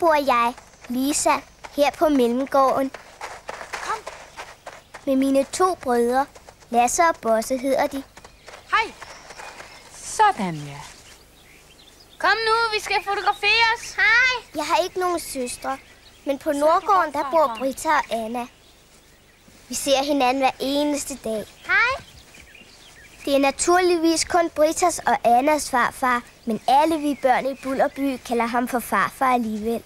bor jeg, Lisa, her på Mellemgården. Kom. Med mine 2 brødre, Lasse og Bosse hedder de. Hej. Sådan, ja. Kom nu, vi skal fotograferes. Hej. Jeg har ikke nogen søstre, men på Nordgården, der bor Britta og Anna. Vi ser hinanden hver eneste dag. Hej. Det er naturligvis kun Brittas og Annas farfar, men alle vi børn i Bulderby kalder ham for farfar alligevel.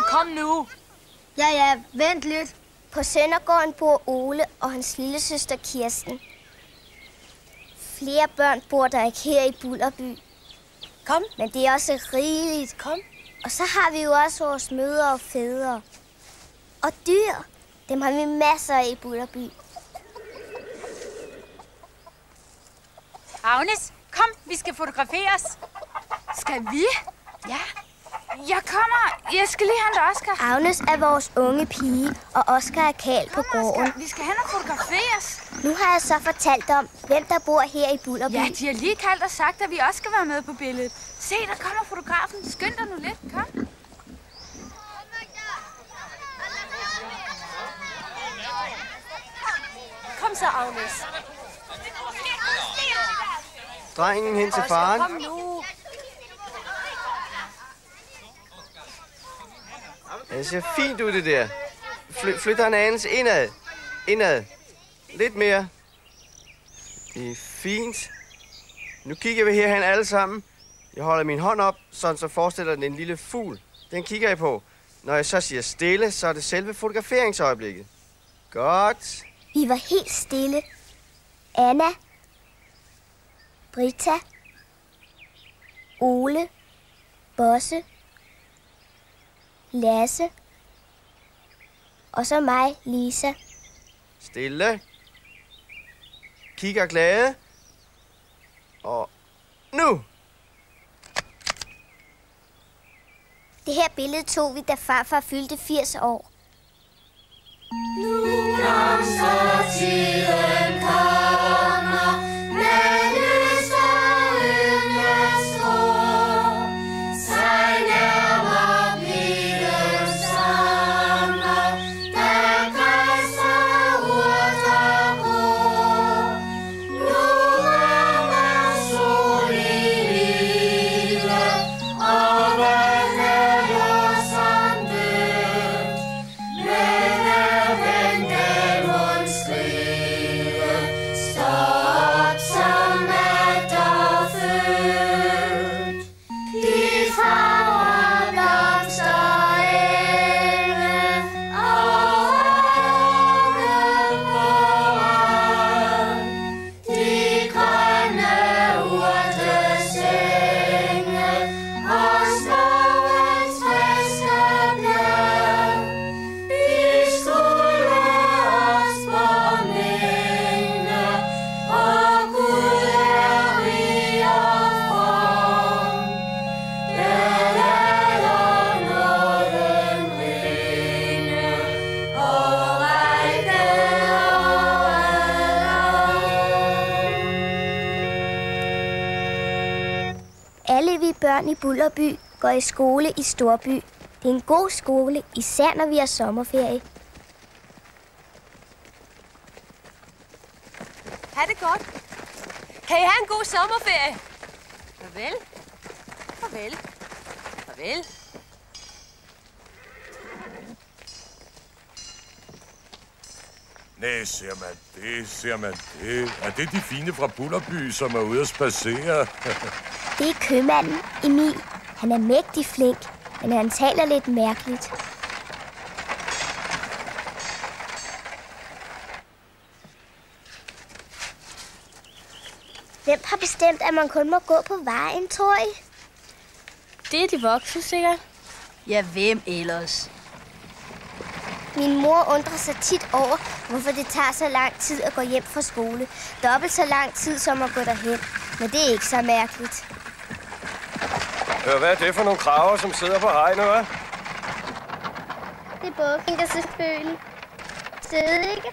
Kom nu. Ja, vent lidt. På Søndergården bor Ole og hans lillesøster Kirsten. Flere børn bor der ikke her i Bulderby. Kom. Men det er også rigeligt. Kom. Og så har vi jo også vores mødre og fædre. Og dyr. Dem har vi masser af i Bulderby. Agnes, kom, vi skal fotograferes. Skal vi? Ja. Jeg kommer. Jeg skal lige hente Oscar. Agnes er vores unge pige, og Oscar er kald på gården. Vi skal hen og fotograferes. Nu har jeg så fortalt om, hvem der bor her i Bulderby. Ja, de har lige kaldt og sagt, at vi også skal være med på billedet. Se, der kommer fotografen. Skynd dig nu lidt. Kom. Kom så, Agnes. Drengen hen til faren. Kom nu. Det ser fint ud, det der. Flytter en anelse indad. Indad. Lidt mere. Det er fint. Nu kigger vi herhen alle sammen. Jeg holder min hånd op, sådan så forestiller den en lille fugl. Den kigger jeg på. Når jeg så siger stille, så er det selve fotograferingsøjeblikket. Godt. Vi var helt stille. Anna, Britta, Ole, Bosse, Lasse og så mig, Lisa. Stille. Kigger glade. Og nu! Det her billede tog vi, da farfar fyldte 80 år. Nu blomstertiden kommer, med lyst og ynglestår, sig nærmere blikken sommer, der græsser urter grå. Nu rammer sol i lille, og vandet låser dødt, men er den dæmon skrive, står op som er der født. De farver blomster enge, og unge morgen. De grønne urtesenge, og skovens friske blad. Vi skulle os forminde, og Gud er rig og from. Der lader nåden rinde, og række Alle vi børn i Bulderby går i skole i Storby. Det er en god skole, især når vi har sommerferie. Ha' det godt. Kan I have en god sommerferie? Farvel. Farvel. Farvel. Nej, ser man det. Er det de fine fra Bulderby, som er ude at spacere? Det er købmanden, Emil. Han er mægtig flink, men han taler lidt mærkeligt. Hvem har bestemt, at man kun må gå på vejen, tror I? Det er de voksne, sikkert. Ja, hvem ellers? Min mor undrer sig tit over, hvorfor det tager så lang tid at gå hjem fra skole. Dobbelt så lang tid som at gå derhen. Men det er ikke så mærkeligt. Hvad er det for nogle kraver, som sidder på hegnet, hva'? Det er Bukfinger selvfølgelig. Søde, ikke?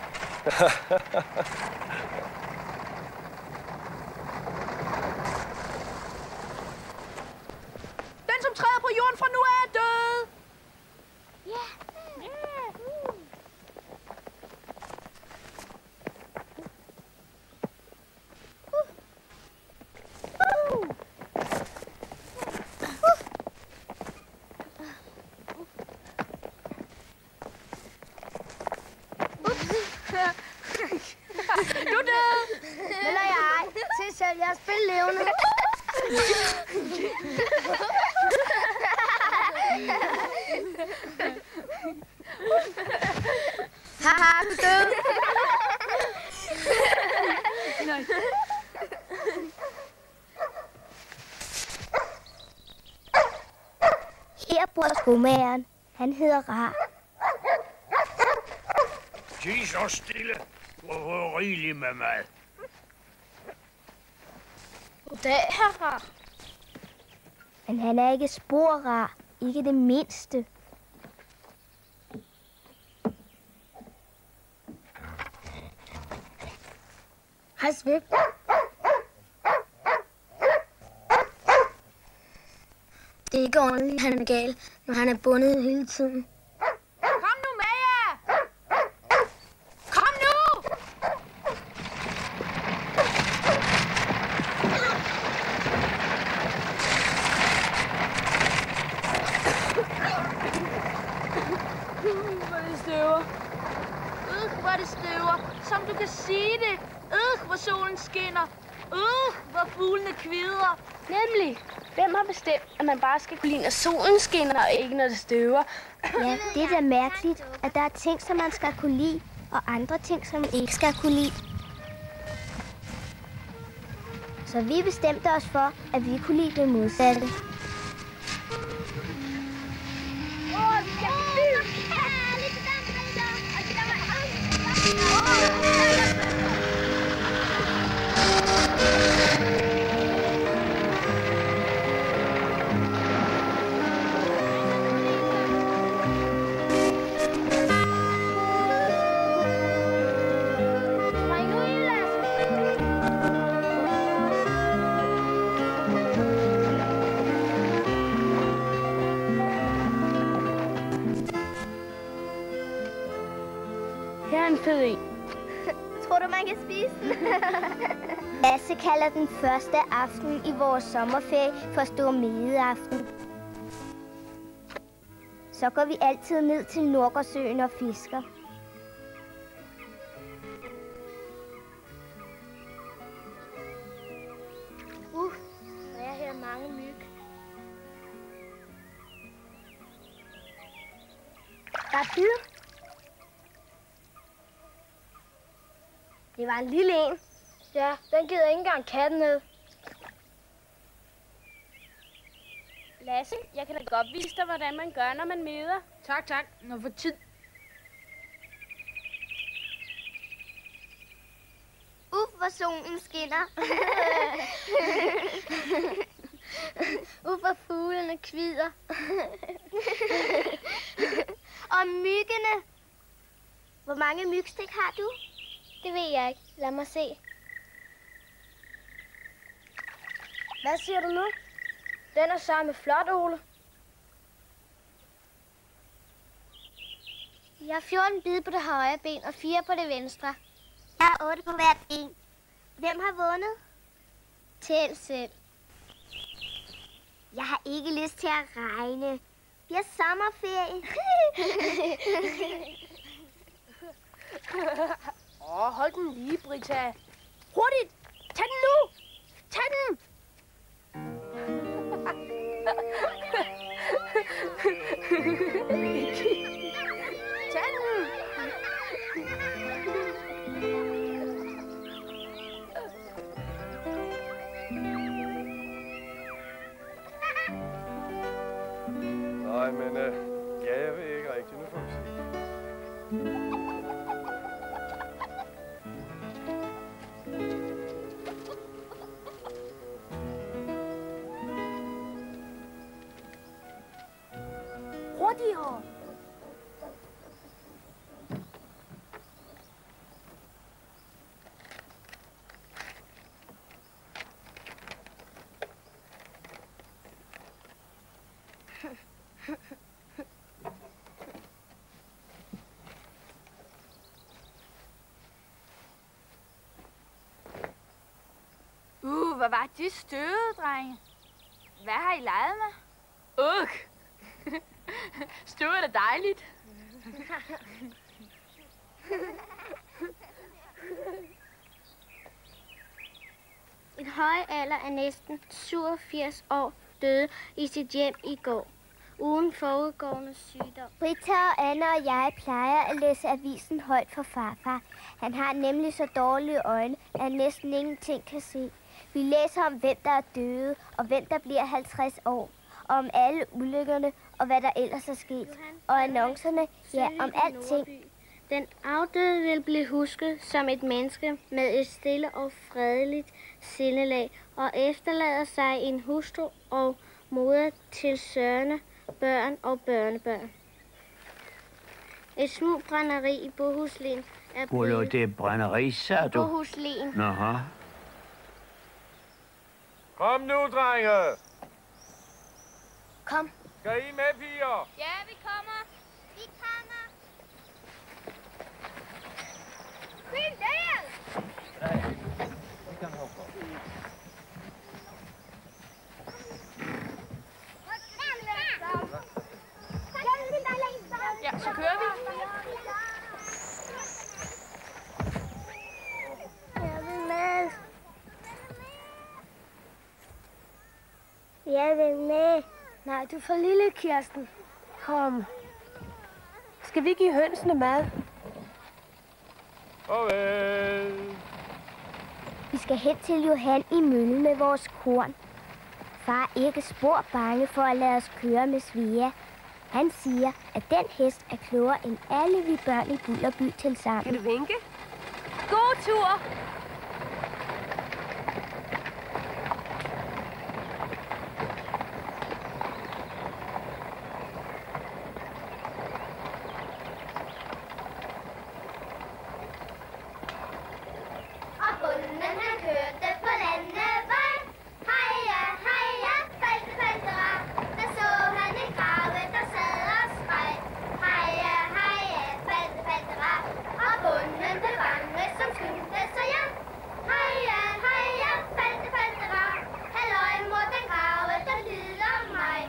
Den, som træder på jorden fra nu af, er død. Ja. Du er død. Men og jeg. Se selv, jeg spiller levende. Haha, du er død. Her bor skomageren. Han hedder Rar. Ti så stille. Du har fået rigeligt med mad. Goddag, herr Rar. Men han er ikke spor rar. Ikke det mindste. Hej, Svip. Det er ikke ordentligt, han er gal, når han er bundet hele tiden. Kom nu med jer! Kom nu! Hvor det støver. Hvor det støver. Som du kan sige det. Hvor solen skinner. Hvor fuglene kvider. Nemlig. Hvem har bestemt, at man bare skal kunne lide, når solen skinner, og ikke når det støver? Ja, det er da mærkeligt, at der er ting, som man skal kunne lide, og andre ting, som man ikke skal kunne lide. Så vi bestemte os for, at vi kunne lide det modsatte. Her er en fed en. Tror du, man kan spise den? Lasse kalder den første aften i vores sommerferie for stormedeaften. Så går vi altid ned til Nordgårdsøen og fisker. Der er her mange myg. Der er bid. Det var en lille en. Ja, den gider ikke engang katten ned. Lasse, jeg kan da godt vise dig, hvordan man gør, når man meder. Tak, tak. Nå, for tid. Hvor solen skinner. Hvor fuglene kvider. Og myggene. Hvor mange mygstik har du? Det ved jeg ikke. Lad mig se. Hvad siger du nu? Den er så med flot, Ole. Jeg har 14 bid på det højre ben og 4 på det venstre. Jeg har 8 på hvert ben. Hvem har vundet? Tæl selv. Jeg har ikke lyst til at regne. Vi har sommerferie. Hold den lige, Brita. Hurtigt! Tag den nu! Tag den! Tag den! Nej, men ja, jeg ved ikke rigtigt. Nu får vi se. Hurtigere! Hvor var de støde, drenge? Hvad har I leget med? Støv er da dejligt. En høj alder af næsten 87 år døde i sit hjem i går. Uden forudgående sygdom. Britta og Anna og jeg plejer at læse avisen højt for farfar. Han har nemlig så dårlige øjne, at han næsten ingenting kan se. Vi læser om, hvem der er døde, og hvem der bliver 50 år. Og om alle ulykkerne, og hvad der ellers er sket. Og annoncerne, ja, om alting. Den afdøde vil blive husket som et menneske med et stille og fredeligt sindelag, og efterlader sig en hustru og moder til sønner, børn og børnebørn. Et smugbrænderi i Bohuslän er blevet... Det er brænderi, sagde du? Bohuslän. Aha. Kom nu, drenge! Kom. Skal I med, piger? Ja, vi kommer. Vi kommer. Skyd der! Ja, så kører vi. Jeg vil med. Jeg vil med. Nej, du er for lille, Kirsten. Kom. Skal vi give hønsene mad? Farvel. Vi skal hen til Johan i møllen med vores korn. Far er ikke spor bange for at lade os køre med Svea. Han siger, at den hest er klogere end alle vi børn i Bulderby til sammen. Kan du vinke? God tur! Og bunden han kørte på landevej. Heja, heja, falte, faltera. Der så han en grave, der sad og skreg. Heja, heja, falte, faltera. Og bunden blev bange, som skyndte sig hjem. Heja, heja, falte, faltera. Halløj, mor, den grave, der lyder mig.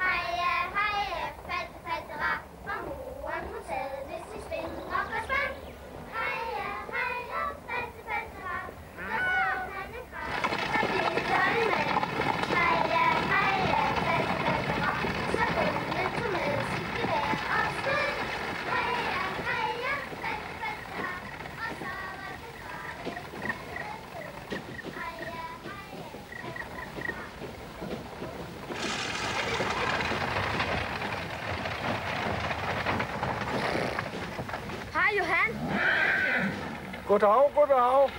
Heja, heja, falte, faltera. Og moren, hun sad ved sin spind og var spændt. Heja, heja, falte, faltera. Der så han en grave, der lyder mig. Heja, heja, falte, faltera. Så bunden tog med sit gevær og skød. Heja, heja, falte, faltera. Og så var det grave. Heja, heja, Hej, Johan. Goddag, goddag.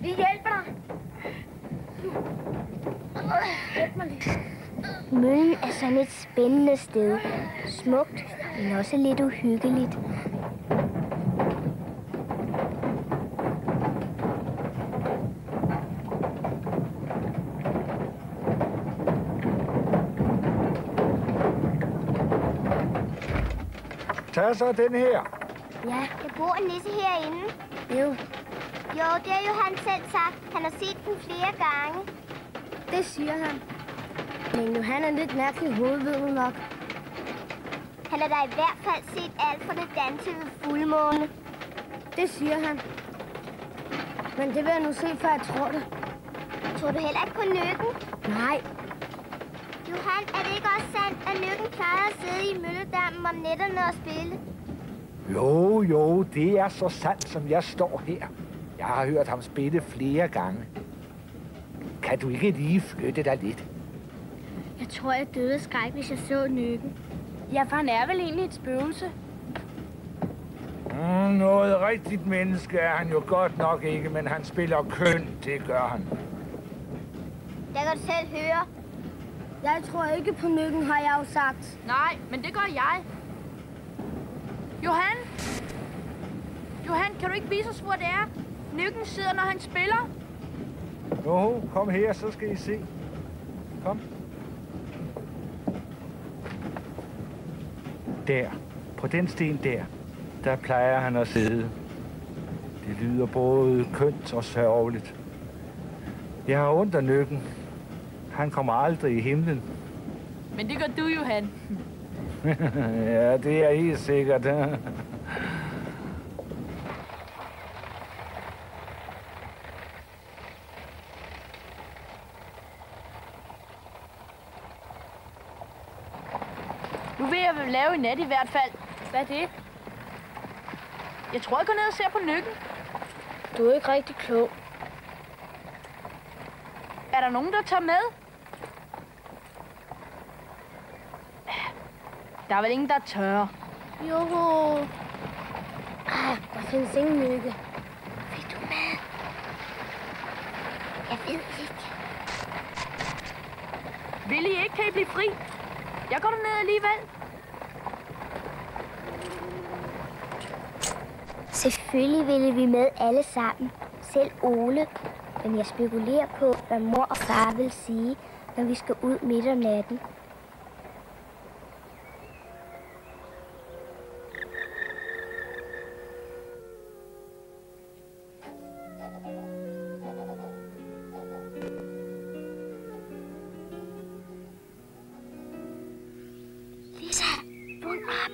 Vi hjælper dig. Hjælp mig lige. Møllen er sådan et spændende sted. Smukt, men også lidt uhyggeligt. Tag så den her. Ja, jeg bor en nisse herinde. Jo, det har Johan selv sagt. Han har set den flere gange. Det siger han. Men Johan er lidt mærkelig i hovedet, ved du nok. Han har da i hvert fald set Alfred danse ved fuldmåne. Det siger han. Men det vil jeg nu se, før jeg tror det. Tror du heller ikke på Nykken? Nej. Johan, er det ikke også sandt, at Nykken plejer at sidde i mølledammen om nætterne og spille? Jo, det er så sandt, som jeg står her. Jeg har hørt ham spille flere gange. Kan du ikke lige flytte dig lidt? Jeg tror, jeg døde af skræk, hvis jeg så Nykken. Ja, for han er vel egentlig et spøgelse. Noget rigtigt menneske er han jo godt nok ikke, men han spiller køn, det gør han. Jeg kan du selv høre. Jeg tror ikke på Nykken, har jeg jo sagt. Nej, men det gør jeg. Johan? Johan, kan du ikke vise os, hvor det er? Nykken sidder, når han spiller. Jo, kom her, så skal I se. Kom. Der, på den sten der plejer han at sidde. Det lyder både kønt og sørgeligt. Jeg har ondt af Nykken. Han kommer aldrig i himlen. Men det gør du, Johan. Ja, det er helt sikkert. Nu vil jeg lave i nat i hvert fald. Hvad er det? Jeg tror, jeg går ned og ser på Nykken. Du er ikke rigtig klog. Er der nogen, der tager med? Der er vel ingen, der tør. Jo. Der findes ingen Nykke. Vil du med? Jeg ved ikke. Vil I ikke? Kan I blive fri? Jeg går derned alligevel. Selvfølgelig ville vi med alle sammen. Selv Ole. Men jeg spekulerer på, hvad mor og far vil sige, når vi skal ud midt om natten. Lisa, vågn op.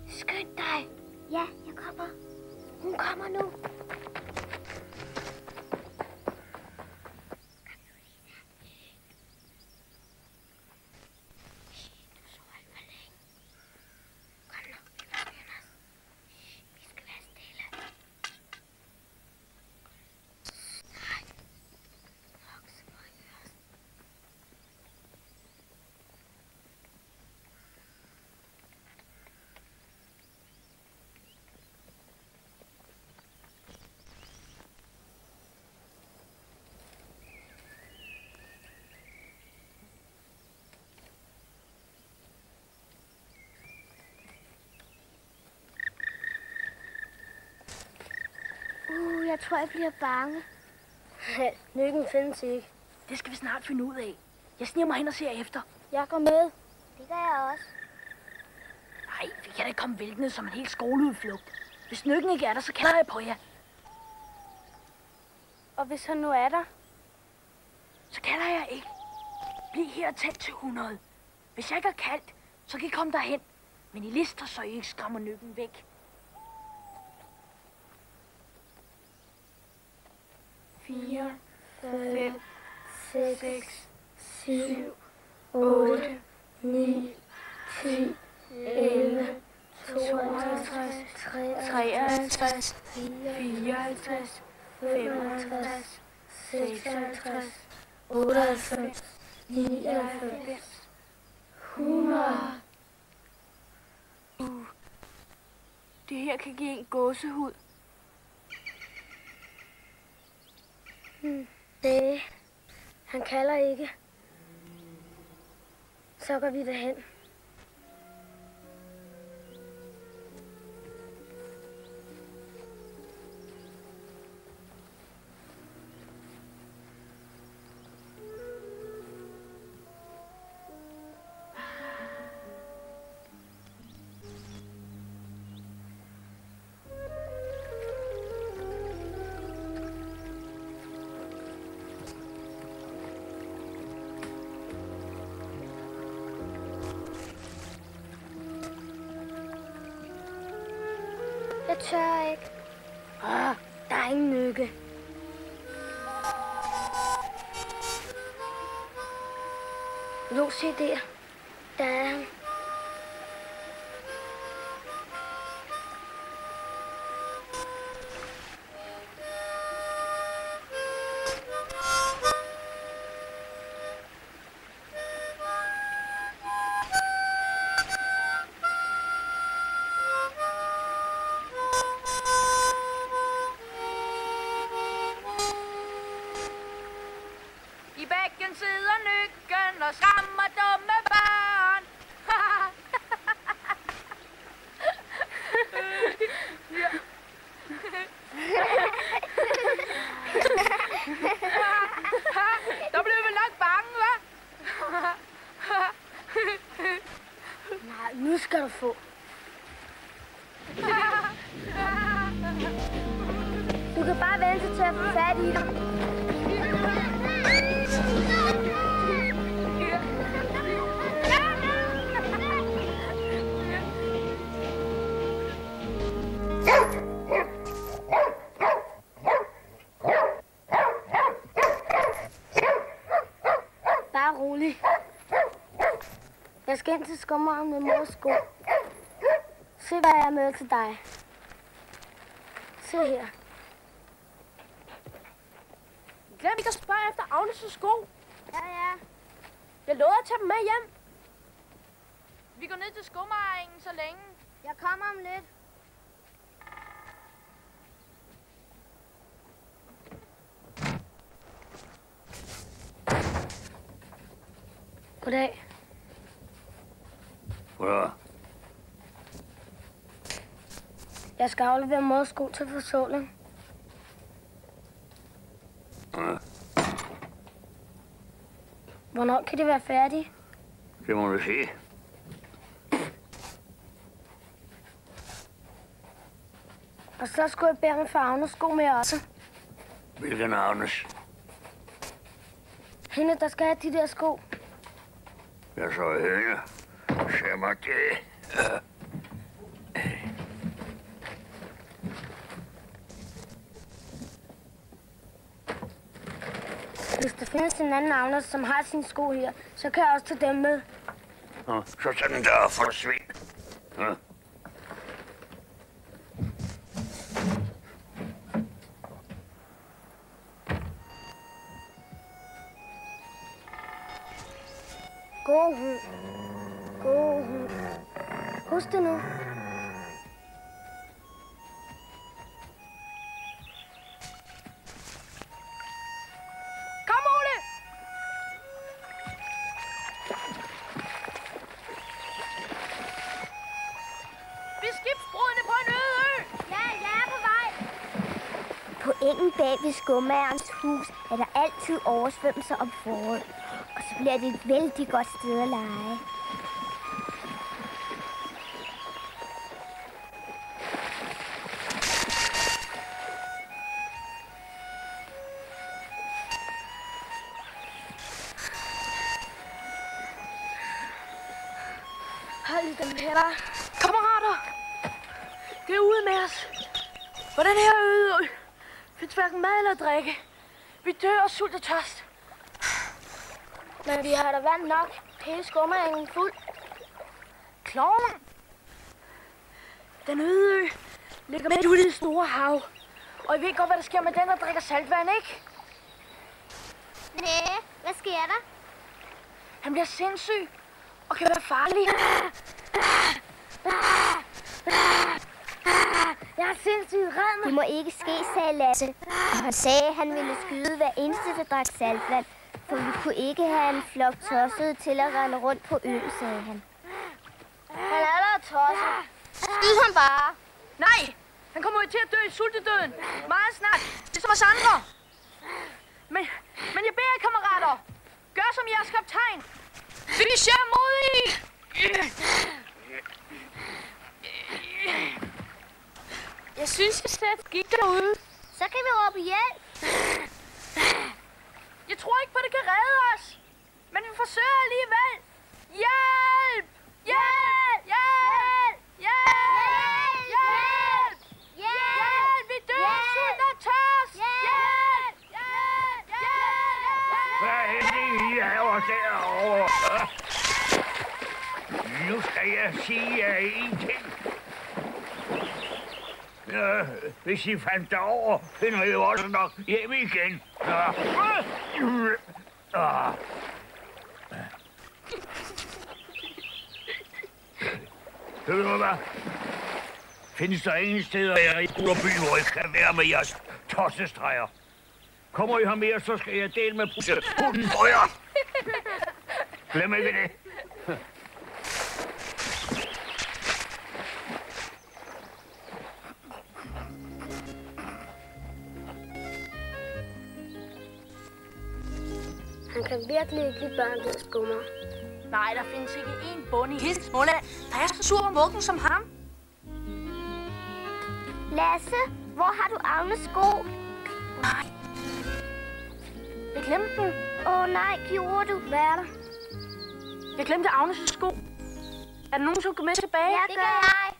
Skynd dig. Ja, jeg kommer. Hun kommer nu. Jeg tror, jeg bliver bange. Nykken findes ikke. Det skal vi snart finde ud af. Jeg sniger mig hen og ser efter. Jeg går med. Det gør jeg også. Nej, vi kan da ikke komme væltende som en helt skoleudflugt. Hvis Nykken ikke er der, så kalder jeg på jer. Og hvis han nu er der? Så kalder jeg ikke. Bliv her og tæt til 100. Hvis jeg ikke har kaldt, så kan I komme derhen. Men I lister, så I ikke skræmmer Nykken væk. 4, 5, 6, 7, 8, 9, 10, 11, 52, 53, 54, 55, 56, 98, 99, 100. Det her kan give en gåsehud. Det. Han kalder ikke. Så går vi derhen. Jeg tør ikke. Der er ingen Nykke. Jo, se der. Der er han. I bækken sidder Nykken og skræmmer dumme børn. skal du få. Du kan bare vente til at få fat i dig. Bare rolig. Jeg skal ind til skummeren med mors sko. Se, hvad jeg er med til dig. Se her. Glem ikke at spørge efter Agnes' sko. Ja. Jeg lovede at tage dem med hjem. Vi går ned til skummeringen så længe. Jeg kommer om lidt. Goddag. Goddag. Jeg skal aflevere mors sko til forsåling. Ja. Hvornår kan det være færdigt? Det må du se. Og så skulle jeg bære mig for Agnes sko med også. Hvilken Agnes? Hende, der skal have de der sko. Jeg så hende. Se mig det. Hvis der findes en anden Agnes, som har sine sko her, så kan jeg også tage dem med. Så tag den der for svin. Ja. God hund. God hund. Husk det nu. Kom, Ole! Vi er skibsbrudene på en øde ø! Ja, jeg er på vej. På engen bag ved skummagerens hus er der altid oversvømmelser om foråret. Og så bliver det et vældig godt sted at lege. Hold i dem her. Kammerater! Det er ude med os. På den her øde ø findes hverken mad eller drikke. Vi dør af sult og tørst. Men vi har da vand nok. Hele skummerengen fuld. Klovn! Den øde ø ligger midt ude i det store hav. Og I ved godt, hvad der sker med den, der drikker saltvand, ikke? Næh, hvad sker der? Han bliver sindssyg og kan være farlig. Jeg er sindssygt redd. Det må ikke ske, sagde Lasse. Og han sagde, at han ville skyde hver eneste, der drak saltvand. For vi kunne ikke have en flok tossede til at rende rundt på øen, sagde han. Han er der tosset. Skyd ham bare. Nej! Han kommer jo til at dø i sultedøden. Meget snart. Ligesom os andre. Men jeg beder jer, kammerater. Gør som jeres kaptajn. Vis jer modige. Jeg synes, vi slet gik derude. Så kan vi råbe hjælp. Jeg tror ikke på, det kan redde os. Men vi forsøger alligevel. Hjælp! Hjælp! Hjælp! Hjælp! Hjælp! Hjælp! Vi dør af sult og tørst! Hjælp! Hjælp! Hjælp! Hvad er det, I laver derovre? Nu skal jeg sige jer en ting. Hvis I fandt derover, finder I jo også nok hjem igen. Hør du hvad? Findes der ingen steder her i Bullerby, hvor I kan være med jeres tossestreger? Kommer I her mere, så skal jeg dele med hunden på jer. Glem ikke det. Han kan virkelig ikke lide børn, der skummer. Nej, der findes ikke én bonde i hele Småland, der er så sur om muggen som ham. Lasse, hvor har du Agnes sko? Nej. Jeg glemte den. Nej, gjorde du? Hvad er der? Jeg glemte Agnes' sko. Er der nogen, som går med tilbage? Ja, det gør jeg.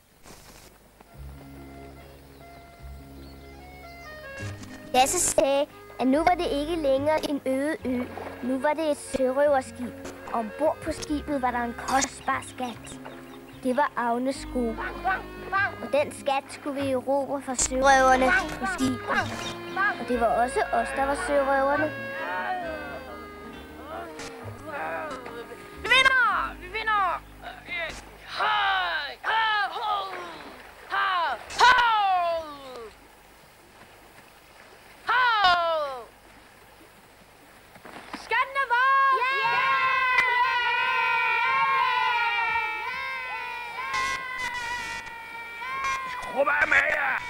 Lasse sagde, at nu var det ikke længere en øde ø. Nu var det et sørøverskib. Ombord på skibet var der en kostbar skat. Det var Agnes sko. Og den skat skulle vi erobre fra sørøverne på skibet. Og det var også os, der var sørøverne. Vi vinder! Vi vinder! Hej! Skatten er vores! Skub af med jer!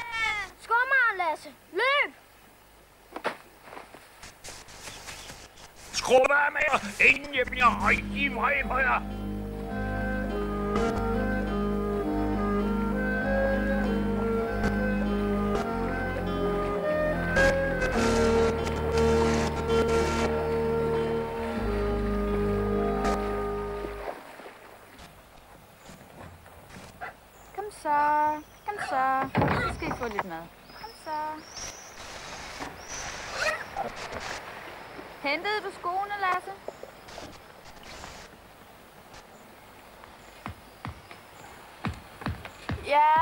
Skummer, Lasse! Løb! Skub af med jer, inden jeg bliver rigtig vred på jer! Kom så. Så skal I få lidt mad. Kom så. Hentede du skoene, Lasse? Ja.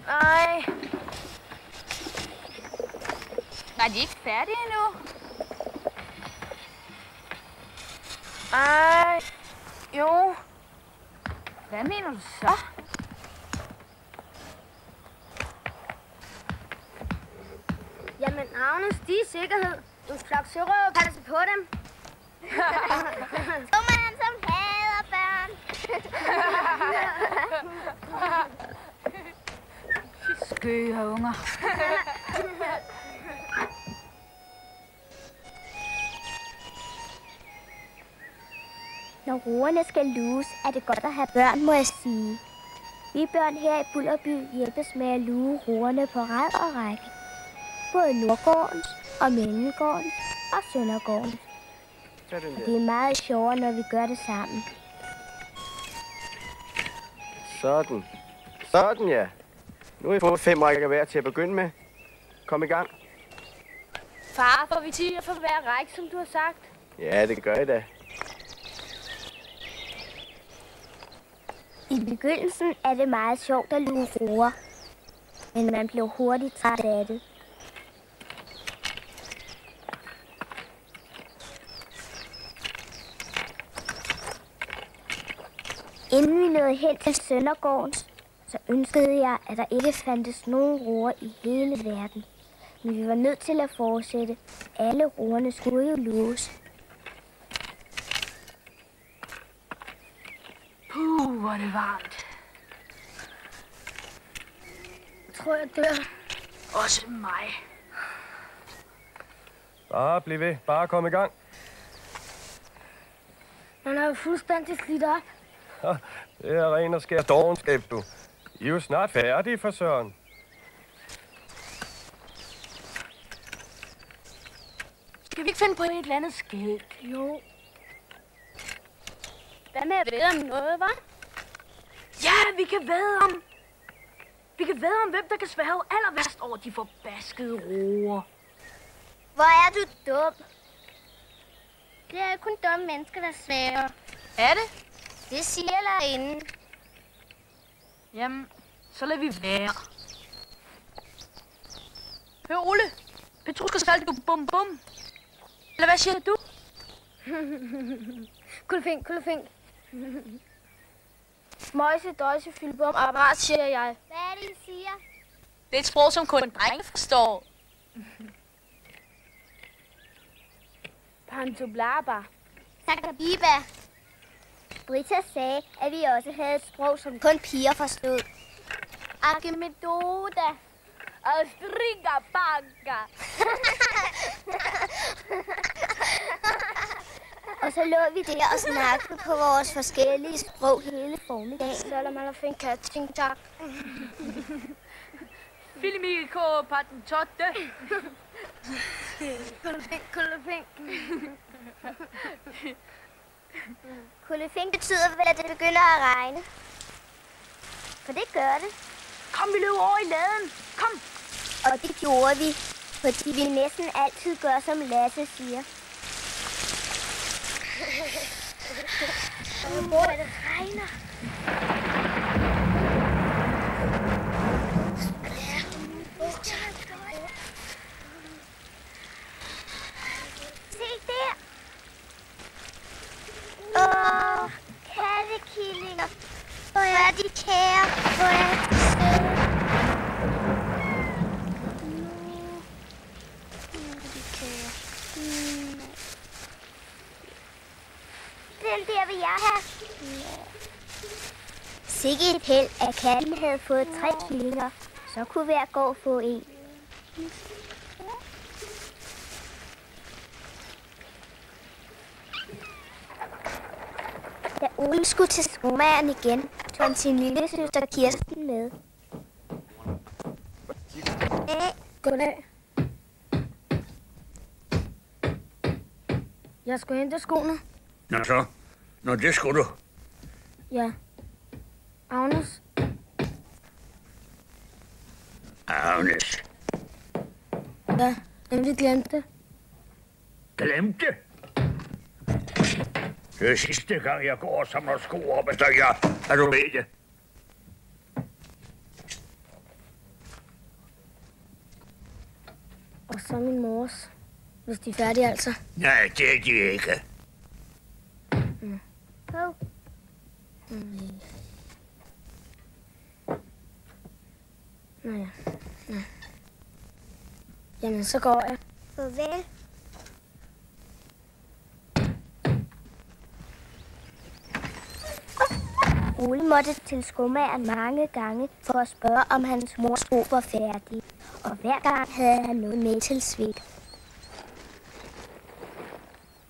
Nej. Nej, de er ikke færdige endnu. Nej. Jo. Hvad mener du så? Jamen, Agnes, de er i sikkerhed. En flok sørøver passer på dem. Så man som hader børn. Skøre unger. Når roerne skal luges, er det godt at have børn, må jeg sige. Vi børn her i Bulderby hjælpes med at luge roerne på rad og række. Både Nordgårdens og Mellemgårdens og Søndergårdens. Det er meget sjovere, når vi gør det sammen. Sådan. Sådan, ja. Nu har I fået 5 rækker hver til at begynde med. Kom i gang. Far, får vi 10 for hver række, som du har sagt? Ja, det gør I da. I begyndelsen er det meget sjovt at luge roer. Men man bliver hurtigt træt af det. Inden vi nåede hen til Søndergårdens, så ønskede jeg, at der ikke fandtes nogen roer i hele verden. Men vi var nødt til at fortsætte. Alle roerne skulle jo luges. Hvor er det varmt. Jeg tror, jeg dør. Også mig. Bare bliv ved. Bare kom i gang. Man er jo fuldstændig slidt op. Det er ren og skær dovenskab, du. I er jo snart færdige, for søren. Skal vi ikke finde på et eller andet skilt? Jo. Hvad med at væde om noget, hva'? Ja, vi kan væde om. Vi kan væde om, hvem der kan sværge allerværst over de forbaskede roer. Hvor er du dum. Det er jo kun dumme mennesker, der svæver. Er det? Det siger lærerinden. Jamen, så lader vi være. Hør, Ole. Petruska salte bum bum. Eller hvad siger du? Kulfing, kulfing. Møjse, døjse, fylbom, apparat, siger jeg. Hvad er det, I siger? Det er et sprog, som kun drenge forstår. Pantoblaba. Sakabiba. Brita sagde, at vi også havde et sprog, som kun piger forstod. Archimedoda. Astrigabanga. Og så lå vi der og snakkede på vores forskellige sprog hele formiddagen. Så lad mig finde katting, tak. Filimiko patentotte. Kullefink. Kullefink betyder, at det begynder at regne. For det gør det. Kom, vi løber over i laden. Kom. Og det gjorde vi, fordi vi næsten altid gør, som Lasse siger. Hvor er det regner? Se der! Åh, kattekillinger. Hvor er de kære? Hvor er de søde? Den der vil jeg have. Sikke et held, at katten havde fået 3 killinger. Så kunne hver gård få en. Da Ole skulle til skomageren igen, tog han sin lille søster Kirsten med. Goddag. Jeg skulle hente skoene. Nå så. Nå, det skulle du. Ja. Agnes. Agnes. Ja, vi glemte det. Glemte? Det er sidste gang, jeg går og samler sko op efter jer. Er du med det? Og så min mors. Hvis de er færdige, altså. Nej, det er de ikke. Hov. Nå ja. Nå. Jamen, så går jeg. Farvel. Ole måtte til skomageren mange gange for at spørge, om hans mors sko var færdige. Og hver gang havde han noget med til Svend.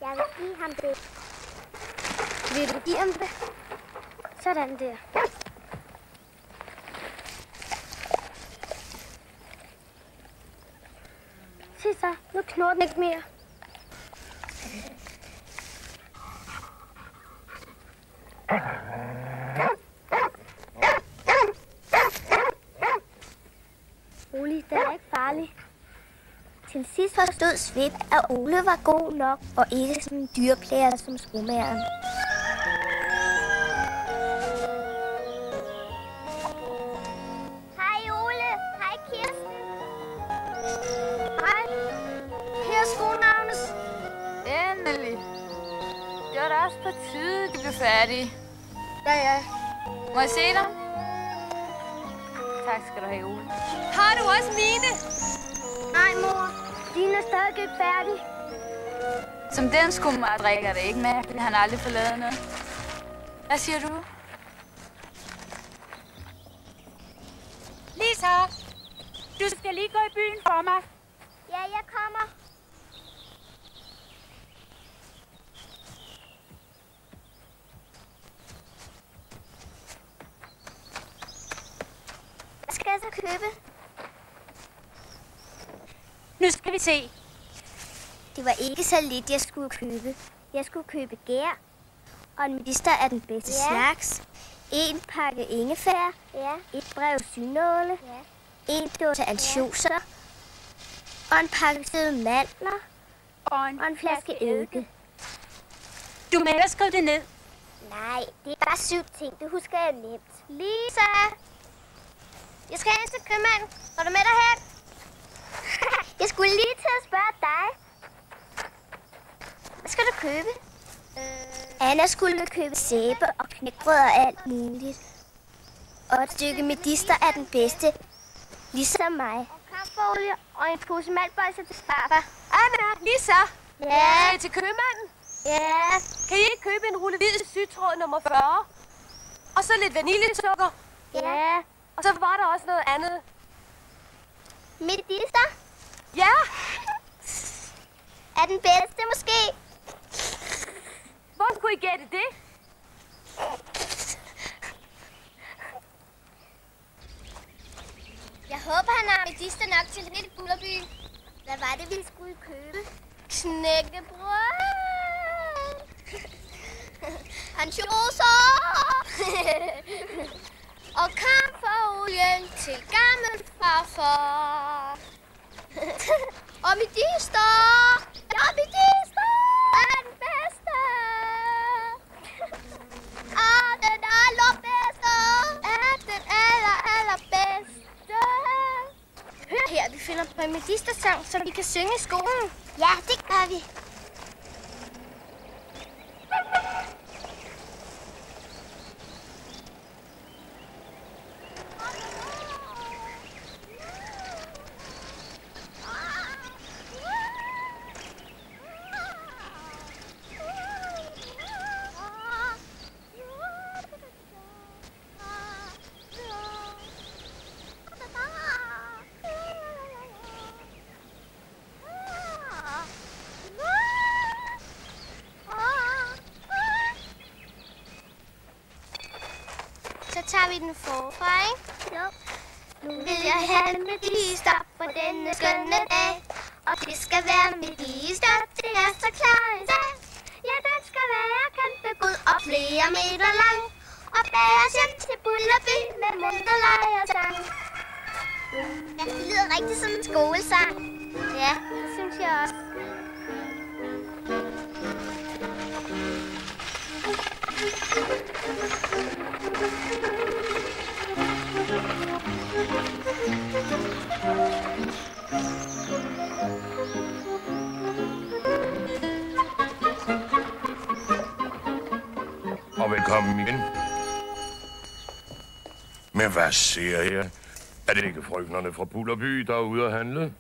Jeg vil give ham det. Vil du give ham det? Sådan der. Se så, nu knurrer den ikke mere. Rolig, den er ikke farlig. Til sidst forstod Svend, at Ole var god nok og ikke sådan en dyreplejer som skomageren. Hej Ole, hej Kirsten. Hej. Her er skoene, Agnes. Endelig. Det var da også på tide, de blev færdige. Ja. Må jeg se dem? Tak skal du have, Ole. Har du også mine? Nej, mor. Dine er stadig ikke færdig. Som den skomager drikker det ikke mærkeligt. Han har aldrig forladet noget. Hvad siger du? Lisa, du skal lige gå i byen for mig. Ja, jeg kommer. Hvad skal jeg så købe? Nu skal vi se. Det var ikke så lidt, jeg skulle købe. Jeg skulle købe gær, og en medister af den bedste slags. En pakke ingefær, et brev synåle, en dåse ansjoser, og en pakke søde mandler, Og og en flaske eddike. Du må ellers skrive det ned. Nej, det er bare 7 ting. Det husker jeg nemt. Lisa! Jeg skal hen til købmanden. Går du med derhen? Jeg skulle lige til at spørge dig. Hvad skal du købe? Anna skulle købe sæbe og knækbrød og alt muligt. Og et stykke medister er den bedste. Ligesom mig. Og kaffeolie og en pose maltbøjser til farfar. Anna, Lisa. Ja. Skal I til købmanden? Ja. Kan I ikke købe en rulle hvid sygtråd nummer 40? Og så lidt vaniljesukker? Ja. Og så var der også noget andet. Medister? Ja. Er den bedste måske? Hvor kunne I gætte det? Jeg håber, han har medister nok til lidt i Bullerby. Hvad var det, vi skulle købe? Knækkebrød! Ansjoser! Og kamferolien til gammel farfar. Og medister! Ja, medister! Er den bedste! Ah, den allerbedste! Er den allerbedste! Hør her, vi finder på en medistersang, som vi kan synge i skolen. Ja, det gør vi. Så tager vi den forfra, ikke? Jo. Nu vil jeg have medister på denne skønne dag. Og det skal være medister, det er så klar en dag. Ja, den skal være kæmpegod og flere meter lang. Og bæres hjem til Bullerby med munterleg og sang. Ja, det lyder rigtig som en skolesang. Ja, det synes jeg også. Og velkommen igen. Men hvad ser jeg? Er det ikke frøknerne fra Bullerby, der er ude at handle?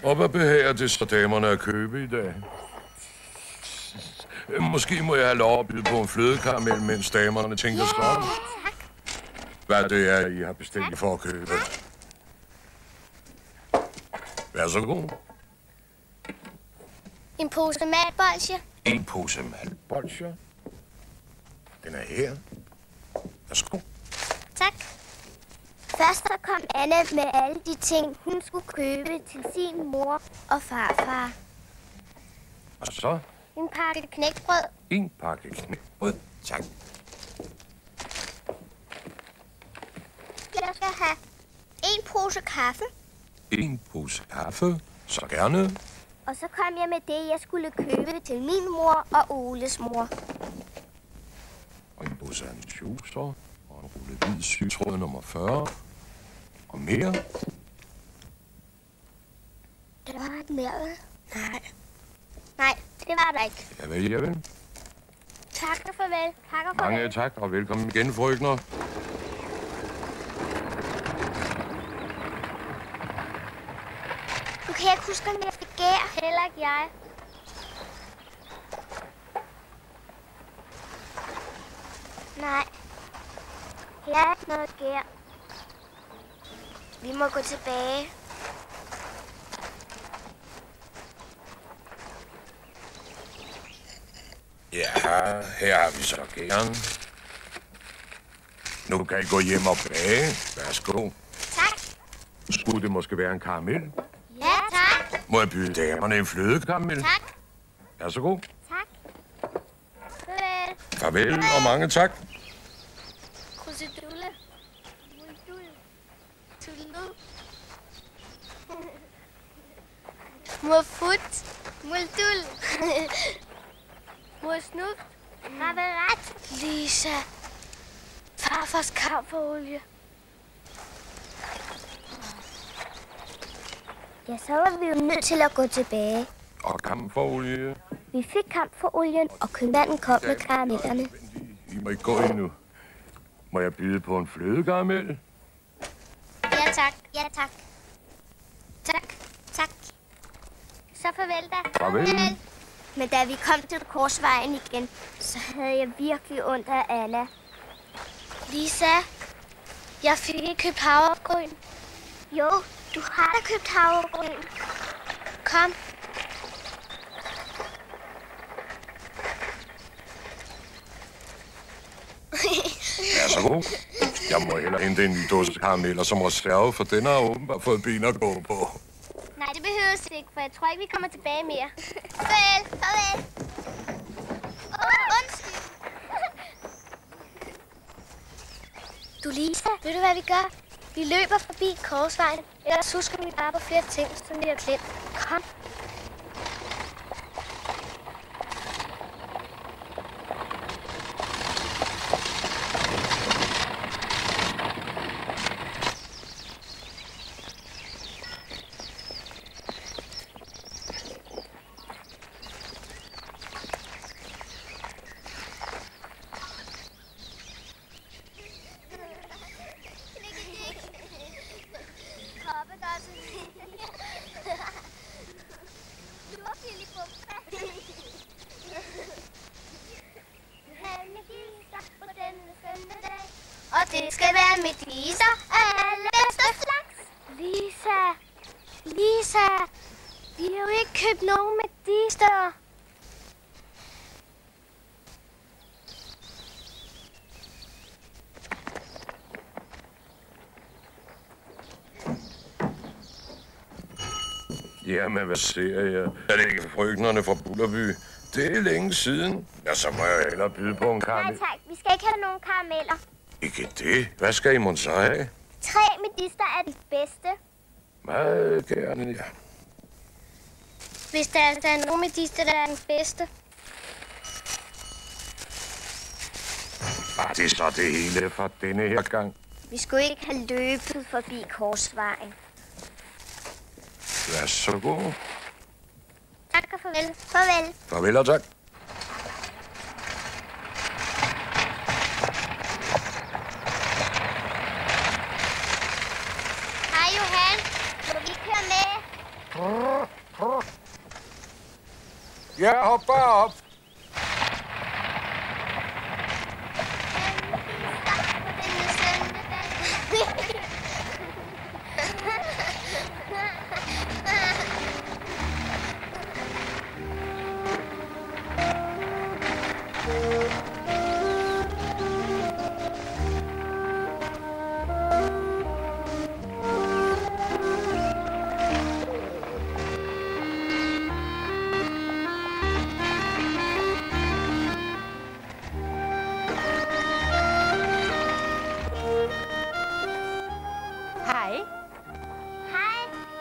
Og hvad behager det så damerne at købe i dag? Måske må jeg have lov at byde på en flødekaramel, mens damerne tænker sig om. Hvad det er, I har bestilt for at købe. Vær så god. En pose matbolsje. En pose maltbolsjer. Den er her. Værsgo. Tak. Først så kom Anna med alle de ting, hun skulle købe til sin mor og farfar. Og så? En pakke knækbrød. En pakke knækbrød. Tak. Jeg skal have en pose kaffe. En pose kaffe. Så gerne. Og så kom jeg med det, jeg skulle købe til min mor og Oles mor. Og en pose ansjoser. Og en rulle hvid sygtråd nummer 40. Og mere. Der var et mere. Nej, det var der ikke. Javel. Tak og farvel. Tak og farvel. Mange tak, og velkommen igen, frøkner. Du kan ikke huske, om jeg fik gær. Heller ikke jeg. Nej. Her er ikke noget gær. Vi må gå tilbage. Ja, her har vi så gæren. Nu kan I gå hjem og bage. Værsgo. Tak. Skulle det måske være en karamel? Ja, tak. Må jeg byde damerne en flødekaramel? Tak. Værsgo. Tak. Farvel. Farvel og mange tak. Krusedulle. Muldul. Tullu. Murfut. Muldul. Mursnup. Raveret. Lisa. Farfars kamferolie. Ja, så var vi jo nødt til at gå tilbage. Og kamferolie. Vi fik kamferolien, og købmanden kom med karamellerne. I må ikke gå endnu. Må jeg byde på en flødekaramel? Ja, tak. Ja, tak. Tak. Tak. Så farvel da. Farvel. Men da vi kom til korsvejen igen, så havde jeg virkelig ondt af Anna. Lisa, jeg fik ikke købt havregryn. Jo, du har da købt havregryn. Kom. Værsgo. Jeg må hellere hente en dåse karameller som reserve, for den har åbenbart fået ben at gå på. Nej, det behøves ikke, for jeg tror ikke, vi kommer tilbage mere. Farvel, farvel. Undskyld. Du, Lisa, ved du, hvad vi gør? Vi løber forbi Korsvejen, ellers husker vi bare på flere ting, som vi har glemt. Kom. Og det skal være med Lisa af alle bedste slags. Lisa, vi har jo ikke købt nogen med Medister. Jamen, hvad ser jeg? Er det ikke frøknerne fra Bullerby? Det er længe siden. Ja, så må jeg hellere byde på en karamel. Nej tak, vi skal ikke have nogen karameller. Ikke det? Hvad skal I mon så have? 3 Medister er det bedste. Meget gerne, ja. Hvis der altså er nogen Medister, der er den bedste. Var det så det hele for denne her gang? Vi skulle ikke have løbet forbi Korsvejen. Vær så god. Tak og farvel. Farvel. Farvel og tak. Hej Johan. Må vi køre med? Ja, hop bare op.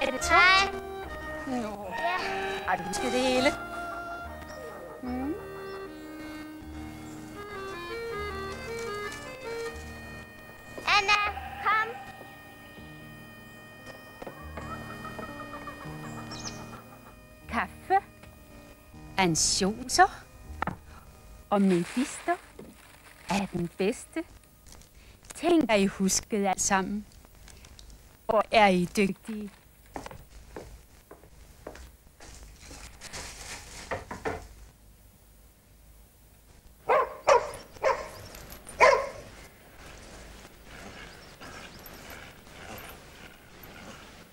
Er det tungt? Nå. Har du husket det hele? Anna, kom. Kaffe, ansjoser og Medister er den bedste. Tænk, at I huskede alt sammen. Og er I dygtige?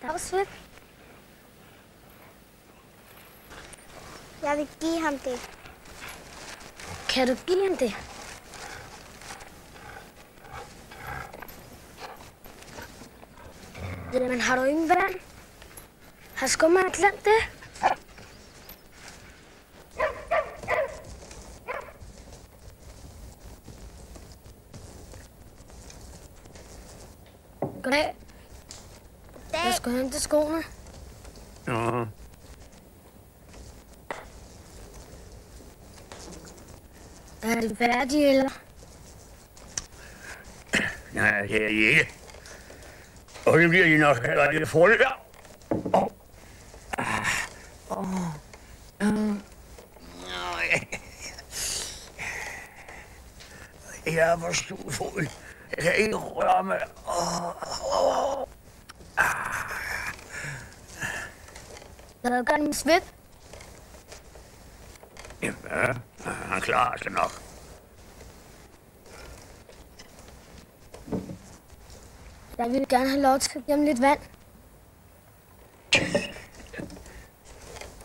Dagsvip. Jeg vil give ham det. Kan du give ham det? Jamen, har du ingen vand? Har skummet glemt det? Goddag. Jeg skal hente skoene. Ja. Er de færdige, eller? Nej, det er de ikke. Og det bliver de nok heller ikke fuldt der. Jeg er for stuefuld. Jeg kan ikke røre mig. Hvad gør den svip? Jamen, han klarer sig nok. Jeg vil gerne have lov til at give ham lidt vand.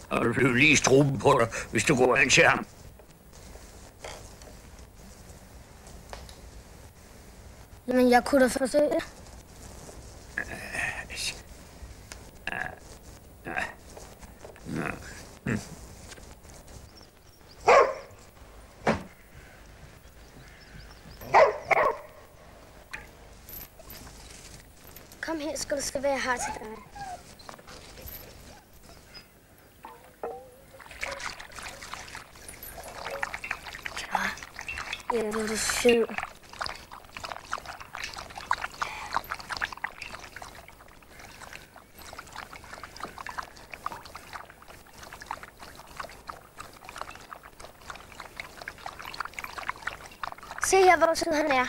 Og du bliver lige struben på dig, hvis du går hen til ham. Men jeg kunne da forsøge. Kom her, skal du se, hvad jeg har til dig. Ja, hvor er du sød. Se her, hvor sød han er.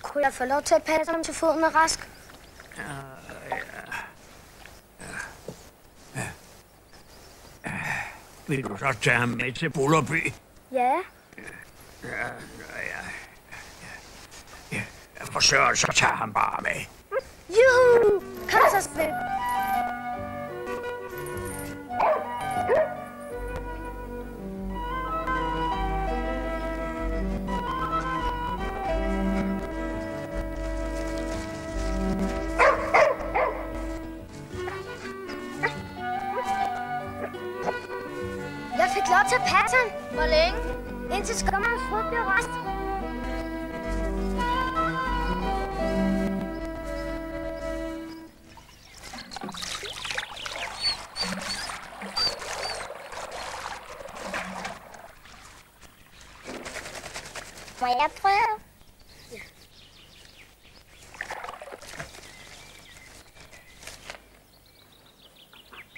Kunne jeg få lov til at passe ham til foden er rask? Vil du så tage ham med til Bullerby? Ja. Jeg forsøger, så tager ham bare med. Juhu! Kom så, Svend. Jeg fik lov til at passe ham. Hvor længe? Indtil skummerens fod bliver rask. Må jeg prøve? Ja.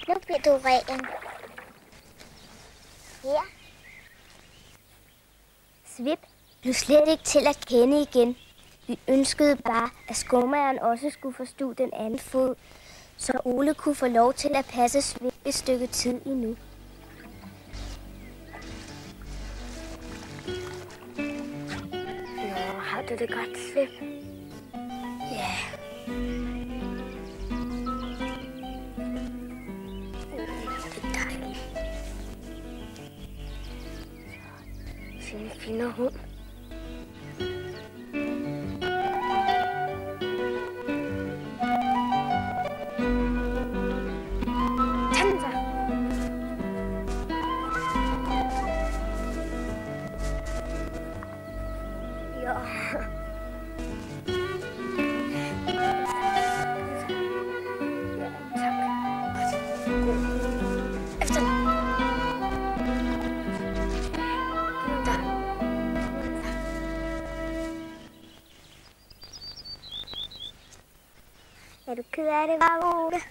Nu bliver du ren. Ja. Svip blev slet ikke til at kende igen. Vi ønskede bare, at skumageren også skulle forstå den anden fod, så Ole kunne få lov til at passe Svip et stykke tid endnu. Nå, har du det godt, Svip? Ja. Det er dejligt. Sin fine hund. Tag den så. Ja. Efter den. Der. Er du ked af det, var Ole?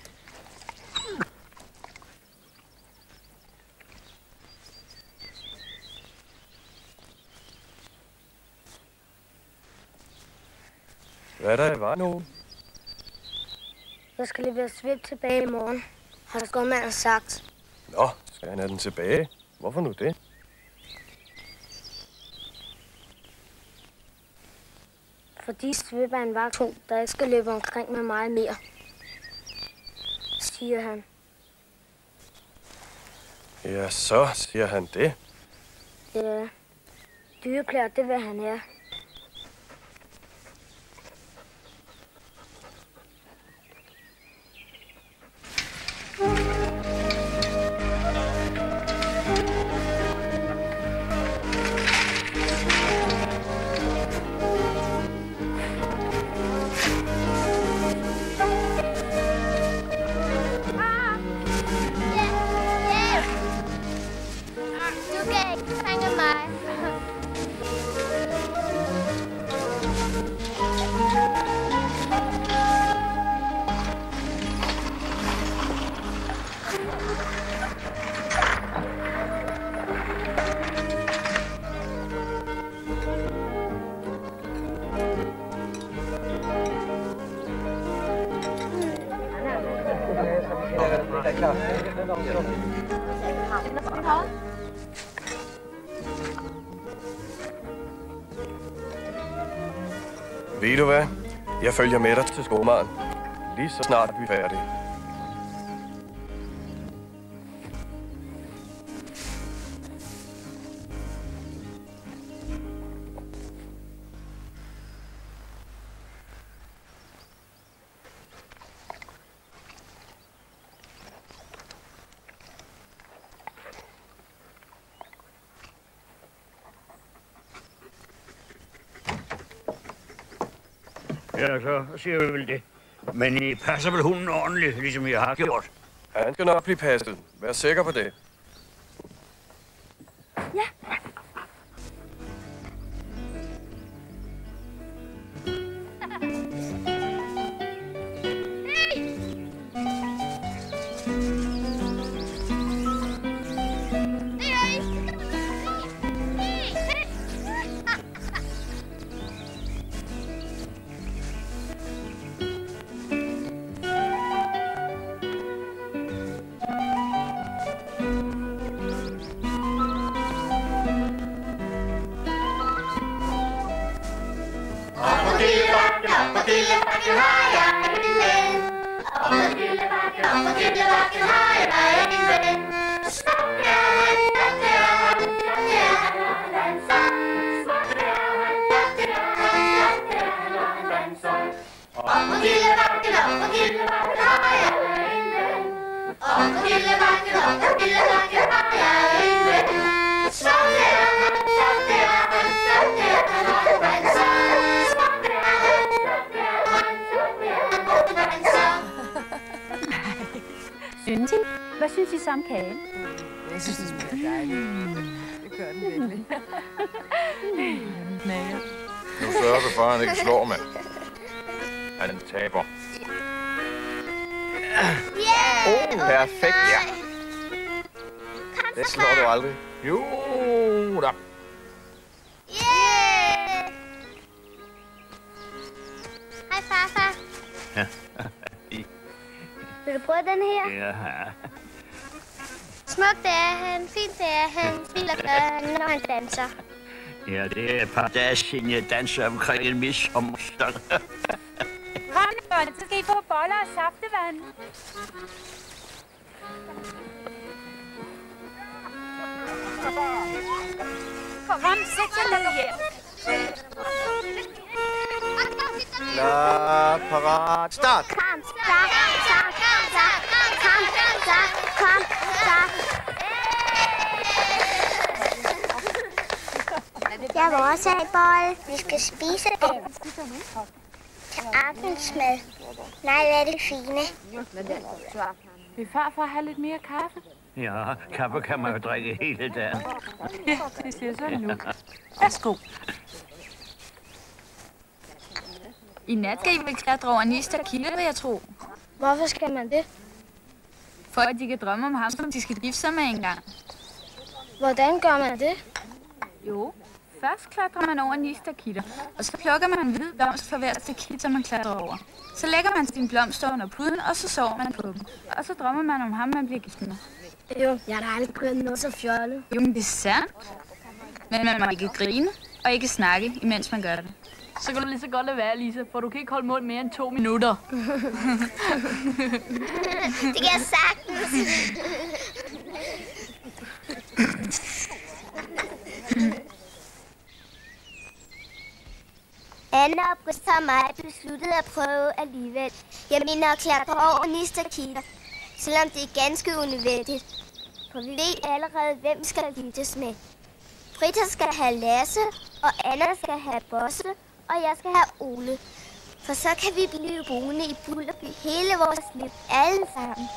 Hvad der var nu? Jeg skal levere Svip tilbage i morgen, har skumageren sagt. Nå, skal han have den tilbage? Hvorfor nu det? Fordi Svip er en vagthund, der ikke skal løbe omkring med mig mere, siger han. Ja, så siger han det. Ja, dyreplejer, det vil han have. Du kan ikke fange mig. Ved du hvad? Jeg følger med dig til skumageren. Lige så snart vi er færdige. Ja, så siger vi vel det. Men I passer vel hunden ordentligt, ligesom jeg har gjort? Ja, han skal nok blive passet. Vær sikker på det. Ja. Hvad synes I så om kagen? Jeg synes, det smager dejligt. Det gør den virkelig. Nu sørger du for, at han ikke slår, mand. Han taber. Perfekt, ja. Det slår du aldrig. Jo da. Hej, farfar. Ja. Vil du prøve den her? Ja. Smuk det er han, fint det er han, smiler gør han, når han danser. Ja, det er et par dage siden, jeg danser omkring en midsommerstund. Rønnebørn, så skal I få boller og saftevand. Kom, sæt jer ned her. Klar, parat, start! Kom, start, start, start, kom, start, kom, start. Jeg vil også have bolle. Vi skal spise den. Til aftensmad. Nej, hvad er det fine? Vil farfar have lidt mere kaffe? Ja, kaffe kan man jo drikke hele dagen. Ja, det ser sådan ud. Værsgo. I nat skal I vel klatre over Nister Kilde, vil jeg tro. Hvorfor skal man det? For at de kan drømme om ham, som de skal gifte sig med engang. Hvordan gør man det? Jo, først klatrer man over Nisterkitter, og så plukker man en hvid blomst for hver stakit, som man klatrer over. Så lægger man sine blomster under puden, og så sover man på dem. Og så drømmer man om ham, man bliver gift med. Jo, jeg har da aldrig prøvet noget så fjollet. Jo, men det er sandt. Men man må ikke grine og ikke snakke, imens man gør det. Så kan du lige så godt lade være, Lisa, for du kan ikke holde mund mere end 2 minutter. Det kan jeg sagtens. Anna og Britta og mig besluttede at prøve alligevel. Jeg mener at klatre over Nisterkitter, selvom det er ganske unødvendigt. For vi ved allerede, hvem vi skal giftes med. Britta skal have Lasse, og Anna skal have Bosse, og jeg skal have Ole. For så kan vi blive boende i Bulderby hele vores liv, alle sammen.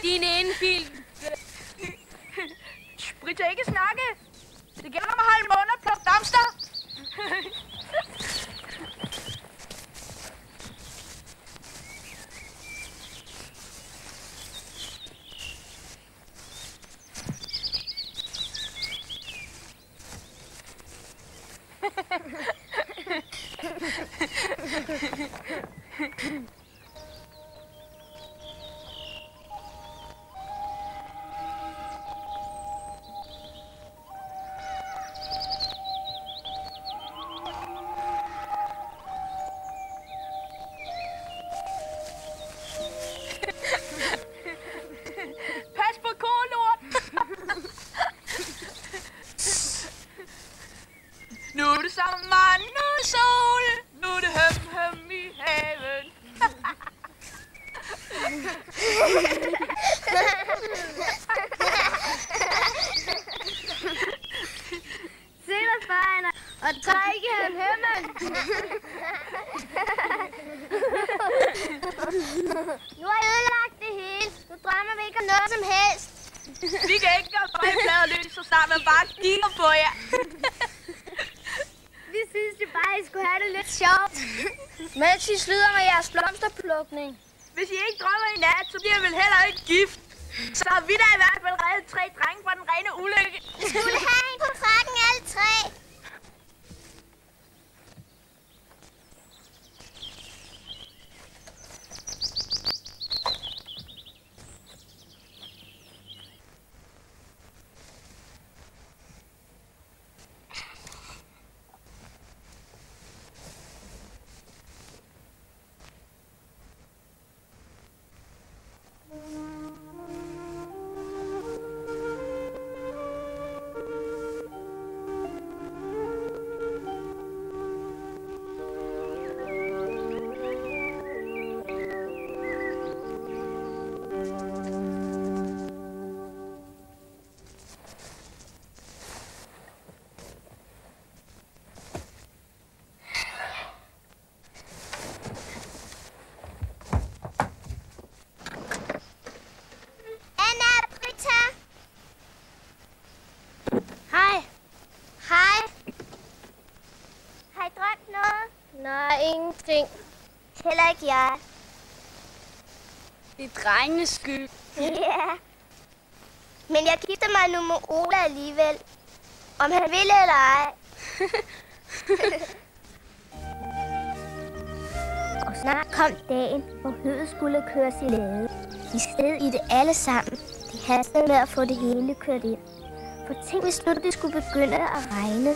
Din indbil. Britta, ikke snakke. Det gælder om at holde mund og plukke blomster. Nu er det sommer, nu er det sol, nu er det høm i haven. Se dig, far, og trække hømmen. Nu har jeg ødelagt det hele. Nu drømmer vi ikke om noget som helst. Vi kan ikke gøre bøjplader løs, så snart man bare kigger på jer. Vi synes jo bare, I skulle have det lidt sjovt. Mens I slutter med jeres blomsterplukning. Hvis I ikke drømmer i nat, så bliver I vel heller ikke gift. Så har vi da i hvert fald reddet 3 drenge fra den rene ulykke. Vi skulle have en på frakken alle 3. Ingenting. Heller ikke jeg. Det er drengenes skyld. Ja. Men jeg gifter mig nu med Ola alligevel. Om han vil eller ej. Og snart kom dagen, hvor høet skulle køres i lade. De sted i det alle sammen. De hastede med at få det hele kørt ind. For tænk, hvis nu det skulle begynde at regne.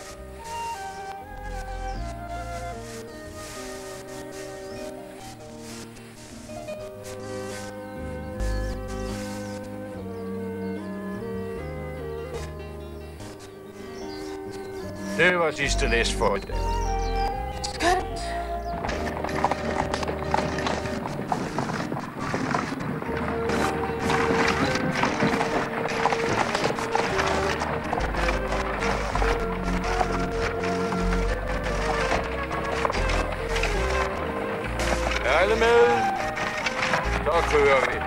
Det var sidste læs for i dag. Skønt. Er alle med? Så kører vi.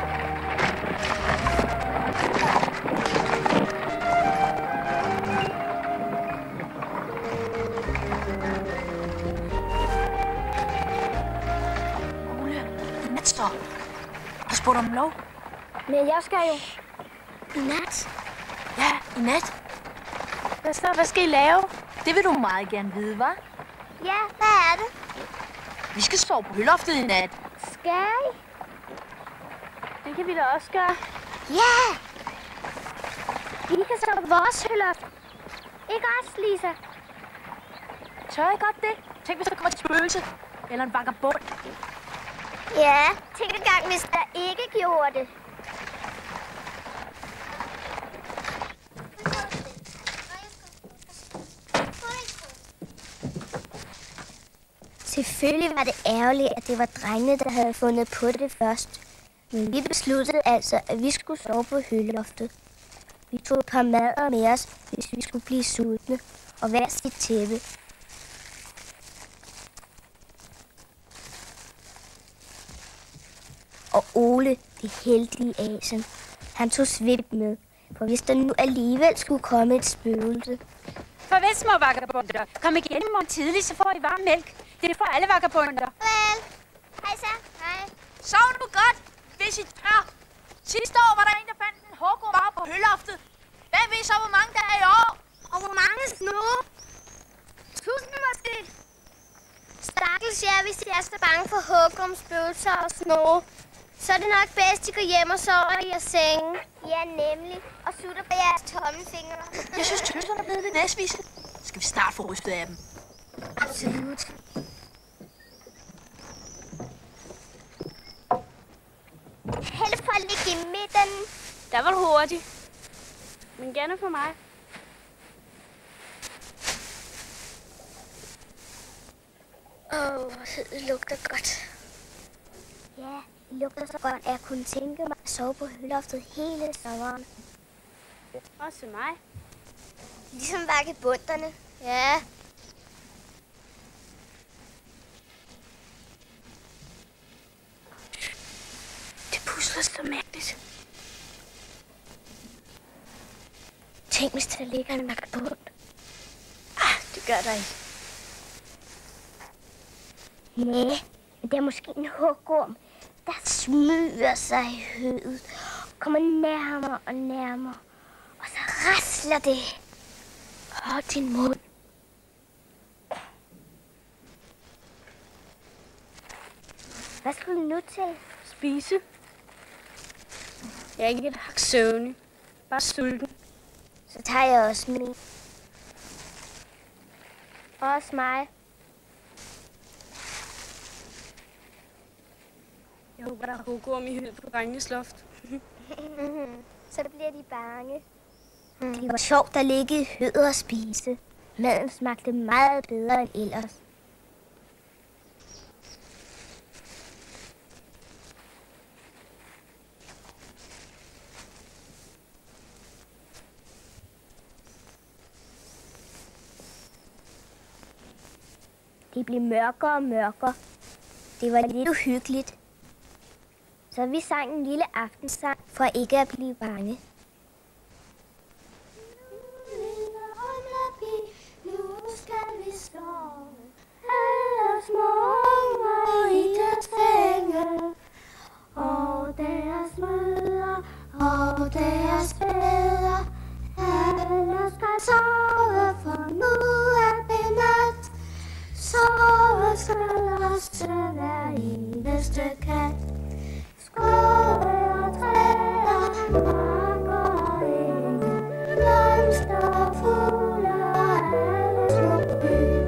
Har spurgt om lov? Men jeg skal jo. I nat? Ja, i nat. Hvad skal I lave? Det vil du meget gerne vide, hva'? Ja, hvad er det? Vi skal sove på høloftet i nat. Skal I? Det kan vi da også gøre. Ja! Vi kan sove på vores høloft. Ikke også, Lisa? Tør I godt det? Tænk, hvis der kommer et spøgelse. Eller en vagabond. Ja, tænk engang, hvis der ikke gjorde det. Selvfølgelig var det ærgerligt, at det var drengene, der havde fundet på det først. Men vi besluttede altså, at vi skulle sove på høloftet. Vi tog et par madder med os, hvis vi skulle blive sultne, og hver sit tæppe. Og Ole, det heldige asen, han tog Svip med, for hvis der nu alligevel skulle komme et spøgelse. Farvel, små vagabunder. Kom igen i morgen tidligt, så får I varm mælk. Det er for alle vagabunder. Vel, hej så. Hej. Sov du godt, hvis I tør. Sidste år var der en, der fandt en hugorm på høloftet. Hvem ved så, hvor mange der er i år? Og hvor mange snore? 1000 måske. Stakkels jer, hvis I er så bange for hugorm, spøgelser og snore. Så er det nok bedst, at I går hjem og sover i jeres senge. Ja, nemlig. Og sutter på jeres tommelfingre. Jeg synes, tøserne er blevet lidt næsvise. Skal vi snart få rystet af dem? Absolut. Held for at ligge i midten. Der var du hurtig. Men gerne for mig. det lugter godt. Ja, det lugter så godt, at jeg kunne tænke mig at sove på høloftet hele sommeren. Også mig. Ligesom vagabunderne. Ja. Det pusler så mærkeligt. Tænk, hvis der ligger en vagabund. Det gør der ikke. Nej, men det er måske en hugorm, der smyger sig i høet, kommer nærmere og nærmere, og så rasler det. Hold din mund. Hvad skal du nu til? Spise. Jeg er ikke et hak søvnig. Bare sulten. Så tager jeg også min. Også mig. Jeg håber, der er hugorm i høet på drengenes loft. Så bliver de bange. Det var sjovt at ligge i høet og spise. Maden smagte meget bedre end ellers. Det blev mørkere og mørkere. Det var lidt uhyggeligt. Så vi sang en lille aftensang for ikke at blive bange. Nu skal vi sove, alle små unger i deres senge, og deres mødre og deres fædre. Alle skal sove, for nu er det nat. Sove skal også hver eneste kat. Skove og træer, marker og enge, blomster og fugle og alle små dyr.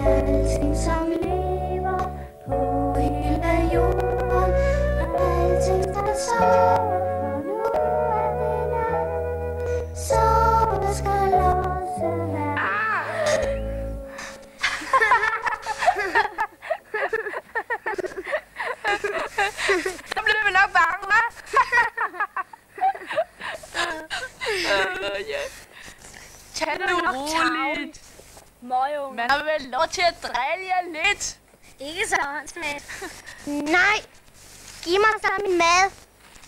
Alting som lever på hele jorden, alting skal sove, for nu er det nat. Sove skal også være. Så bliver vi nok bange, hva'? Tag det roligt. Man har vel lov til at drille jer lidt. Ikke så åndssvagt. Nej, giv mig så min mad.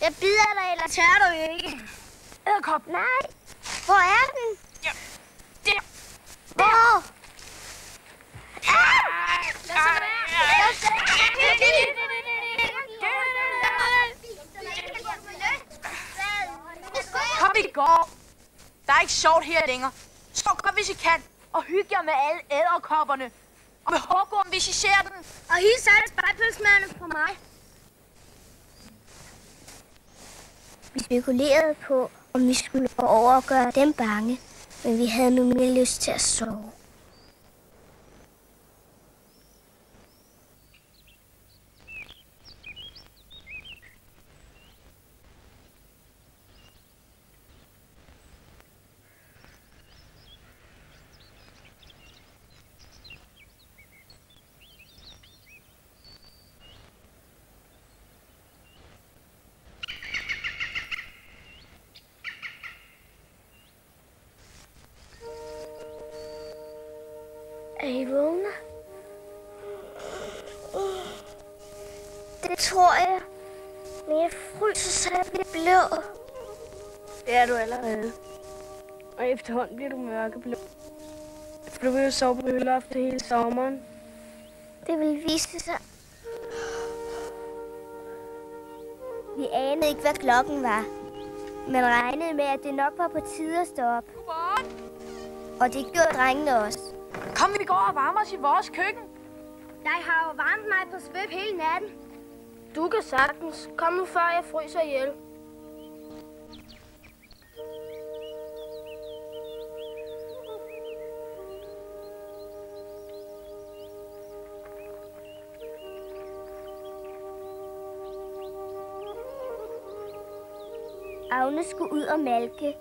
Jeg bider dig, eller tør du ikke. Edderkop. Nej. Hvor er den? Ja. Der. Hvor? Lad os Kom, vi går. Der er ikke sjovt her længere. Så kom, hvis I kan, og hygge jer med alle æderkopperne. Og med hugorm, hvis I ser den. Og hils alle spejpølsmærene på mig. Vi spekulerede på, om vi skulle gå over og gøre dem bange. Men vi havde nu mere lyst til at sove. Er I vågne? Det tror jeg. Men jeg fryser, så jeg bliver blå. Det er du allerede. Og efterhånden bliver du mørkeblå. For du vil jo sove på høloftet hele sommeren. Det vil vise sig. Vi anede ikke, hvad klokken var. Men regnede med, at det nok var på tide at stå op. Og det gjorde drengene også. Kom, vi går og varmer os i vores køkken. Jeg har jo varmet mig på svøb hele natten. Du kan sagtens. Kom nu, før jeg fryser ihjel. Agnes skulle ud og malke.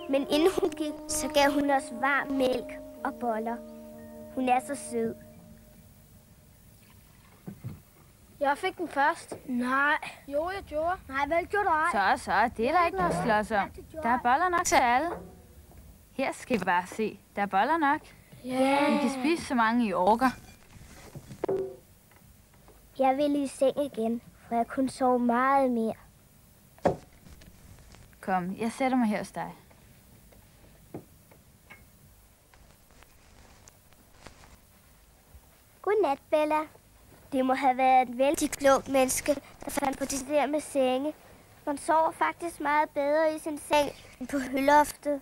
Men inden hun gik, så gav hun os varm mælk og boller. Hun er så sød. Jeg fik den først. Nej. Jo, jeg gjorde. Nej, vel gjorde du ej. Så, det er der ikke noget at slås om. Der er boller nok til alle. Her skal I bare se. Der er boller nok. Ja. I kan spise så mange I orker. Jeg vil i seng igen, for jeg kunne sove meget mere. Kom, jeg sætter mig her hos dig. Godnat, Bella. Det må have været et vældig klogt menneske, der fandt på det der med senge. Man sover faktisk meget bedre i sin seng end på høloftet.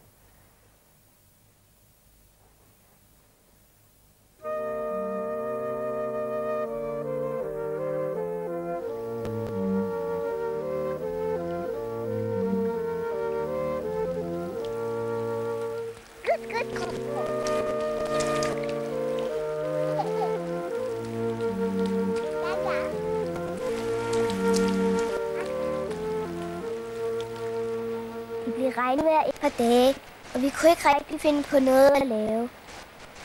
Det blev regnvejr et par dage, og vi kunne ikke rigtig finde på noget at lave.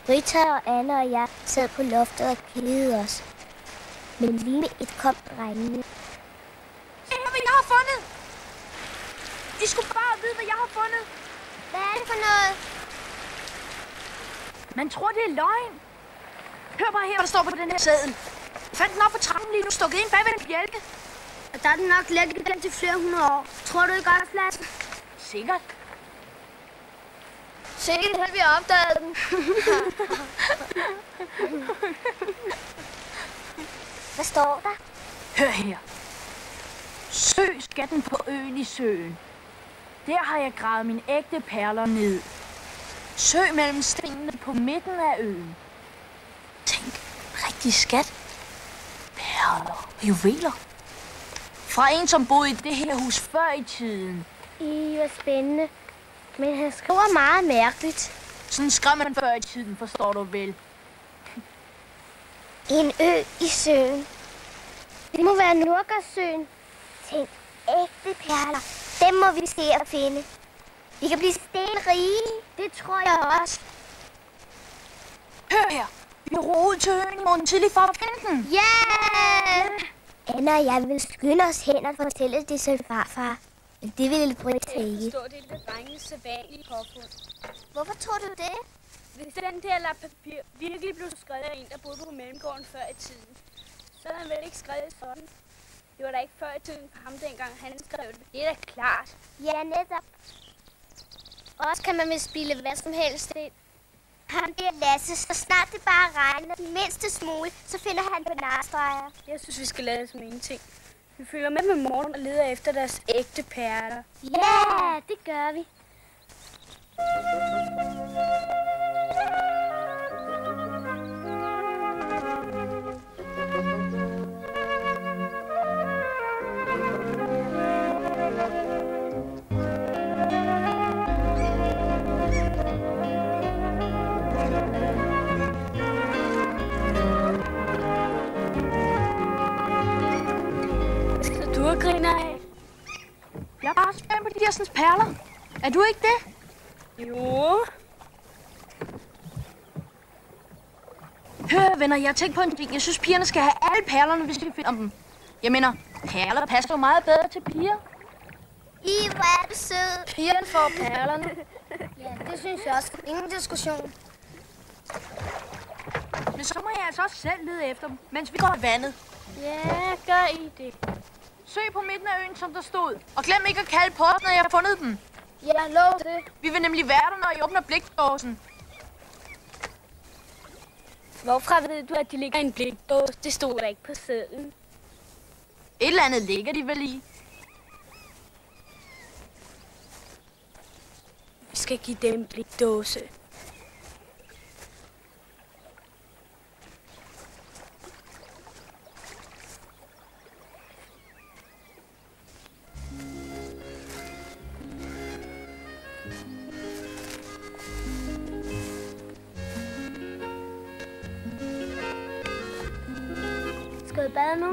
Rita og Anna og jeg sad på loftet og kedede os. Men lige med et kom drengene. Se her, hvad jeg har fundet! I skulle bare vide, hvad jeg har fundet. Hvad er det for noget? Man tror, det er løgn. Hør bare her, hvad der står på den her seddel. Jeg fandt den op på trappen lige nu, stukket ind bagved en bjælke. Og der er den nok lægget igen til flere hundrede år. Tror du ikke, Anders? Sikkert. Sikkert, at vi har opdaget den. Hvad står der? Hør her. Søg skatten på øen i søen. Der har jeg gravet mine ægte perler ned. Søg mellem stenene på midten af øen. Tænk, rigtig skat. Perler og juveler. Fra en, som boede i det her hus før i tiden. Hvor spændende. Men han skriver meget mærkeligt. Sådan skrev man før i tiden, forstår du vel. En ø i søen. Det må være Nurgårdssøen. Tænk, ægte perler. Dem må vi se at finde. Vi kan blive stenrige. Det tror jeg også. Hør her. Vi roer ud til øen i morgen tidlig for at finde den. Ja! Yeah! Anna og jeg vil skynde os hen og fortælle det til farfar. Men det ville Britta ikke. Jeg forstår, det er lidt drengens sædvanlige påfund. Hvorfor tror du det? Hvis den der lap papir virkelig blev skrevet af en, der boede på Mellemgården før i tiden, så er han vel ikke skrevet sådan. Det var da ikke før i tiden for ham dengang, han skrev det. Det er da klart. Ja, netop. Også kan man vel spille hvad som helst ind. Han bliver Lasse, så snart det bare regner den mindste smule, så finder han på narstreger. Jeg synes, vi skal lade det som ingenting. Vi følger med morgen og leder efter deres ægte perler. Ja, det gør vi. Du griner af. Jeg er bare spændt på de der perler. Er du ikke det? Jo. Hør, venner, jeg har tænkt på en ting. Jeg synes, pigerne skal have alle perlerne, hvis vi finder dem. Jeg mener, perler passer jo meget bedre til piger. Hvor er du sød. Pigerne får perlerne. Ja, det synes jeg også. Ingen diskussion. Men så må jeg altså også selv lede efter dem, mens vi går i vandet. Ja, gør I det. Søg på midten af øen, som der stod. Og glem ikke at kalde på os, når jeg har fundet dem. Ja, lov det. Vi vil nemlig være der, når I åbner blikdåsen. Hvorfra ved du, at de ligger i en blikdåse? Det stod der ikke på sedlen. Et eller andet ligger de vel i. Vi skal give dem en blikdåse. Skal vi bade nu?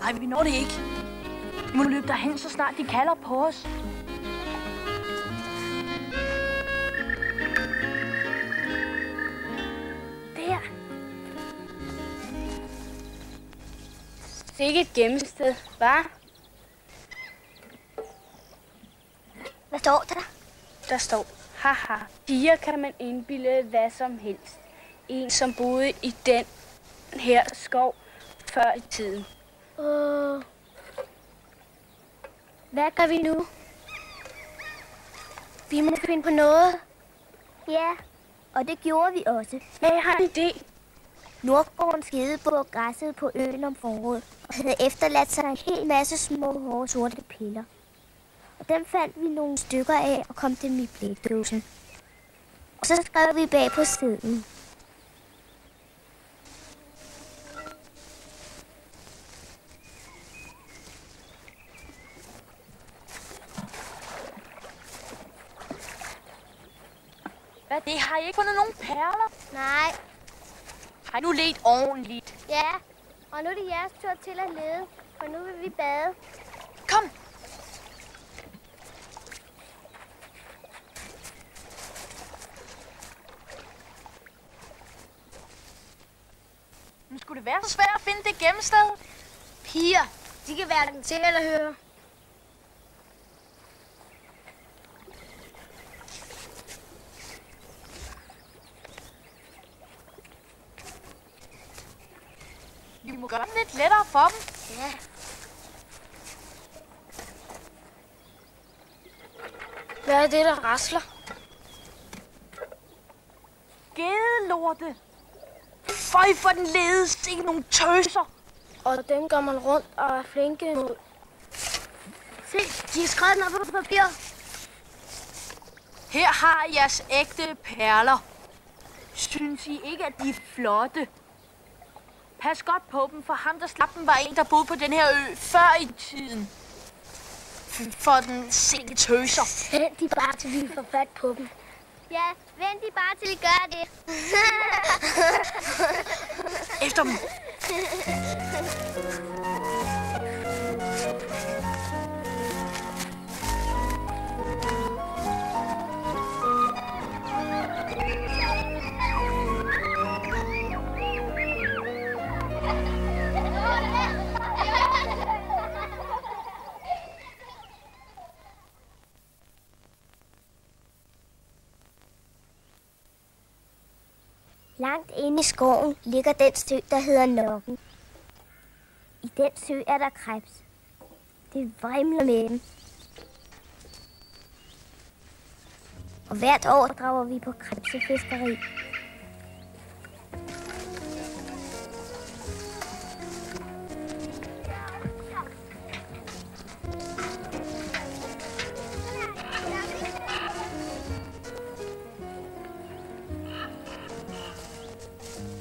Nej, vi når det ikke. Vi må løbe derhen, så snart de kalder på os. Der. Sikke et gemmested, hva'? Hvad står der? Der står, haha, piger kan man indbilde hvad som helst. En, som boede i den her skov før i tiden. Hvad gør vi nu? Vi må finde på noget. Ja, og det gjorde vi også. Men jeg har en idé. Nordgården skede på græsset på øen om foråret, og havde efterladt sig en hel masse små, hårde, sorte piller. Og dem fandt vi nogle stykker af og kom dem i blækdåsen. Og så skrev vi bag på siden. Hvad det? Har I ikke fundet nogen perler? Nej. Har I nu ledt ordentligt? Ja, og nu er det jeres tur til at lede, for nu vil vi bade. Kom! Nu skulle det være så svært at finde det gemmested. Piger, de kan være den til at høre. Vi må gøre det lidt lettere for dem. Ja. Hvad er det, der rasler? Gedelorte. Føj for den ledes, ikke nogle tøser. Og dem går man rundt og er flinke mod. Se, de har skrevet den op på papir. Her har I jeres ægte perler. Synes I ikke, at de er flotte? Pas godt på dem, for ham, der slap dem, var en, der boede på den her ø før i tiden. For den sikke tøser. Vent de bare, til vi får fat på dem. Ja, vent de bare, til vi gør det. Efter dem. Langt inde i skoven ligger den sø, der hedder Nokken. I den sø er der krebs. Det vrimler med dem. Og hvert år drager vi på krebsefiskeri.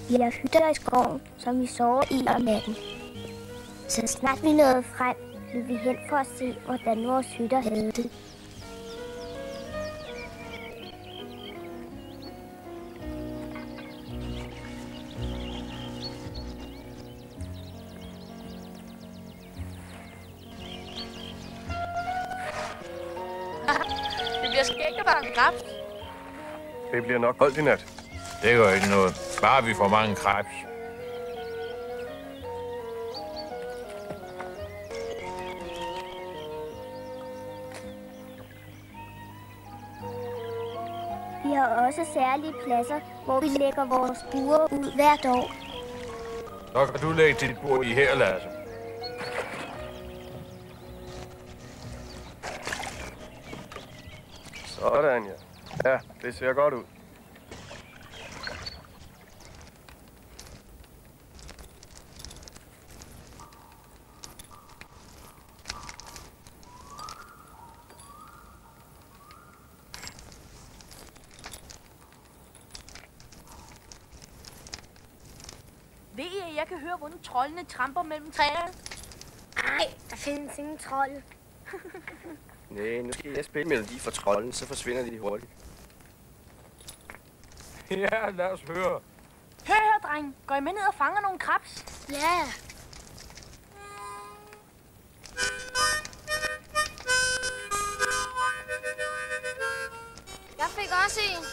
Vi har hytter i skoven, som vi sover i om natten. Så snart vi nåede frem, løb vi hen for at se, hvordan vores hytter havde det. Det bliver skægt at være en krebs. Det bliver nok koldt i nat. Det gør ikke noget. Bare vi får mange krebs. Vi har også særlige pladser, hvor vi lægger vores buer ud hvert år. Så kan du lægge dit bord i her, Lasse. Sådan, ja. Ja, det ser godt ud. Ved I, at jeg kan høre, hvordan troldene tramper mellem træerne? Ej, der findes ingen trolde. Nej, nu skal jeg spille melodi for trolden, så forsvinder de hurtigt. Ja, lad os høre. Hør her, dreng. Går I med ned og fanger nogle krebs? Ja. Jeg fik også en.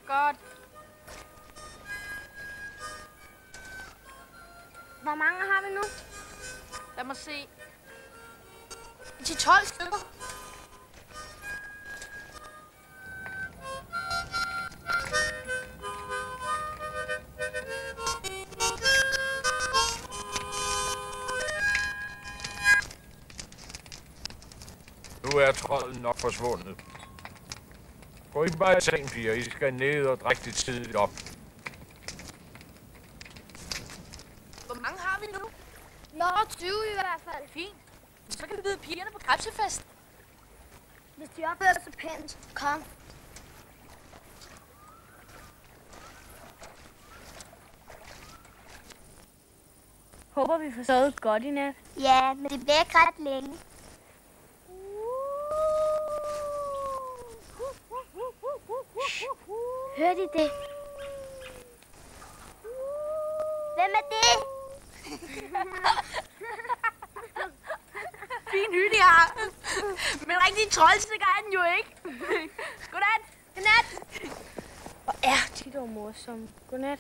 Godt. Hvor mange har vi nu? Lad mig se. 10-12 stykker. Nu er trolden nok forsvundet. Gå I bare i seng, piger. I skal ned og drikke det tidligt op. Hvor mange har vi nu? Nå, 20 i hvert fald. Fint. Så kan vi byde pigerne på krebsefest. Hvis de opfører sig pænt, kom. Håber, vi får sovet godt i nat. Ja, men det bliver ikke ret længe. Hørte I det? Hvem er det? Fin hytte, jeg har. Men rigtig troldstikker er den jo ikke. Godnat. Godnat. Hvor er de dog morsomme. Godnat.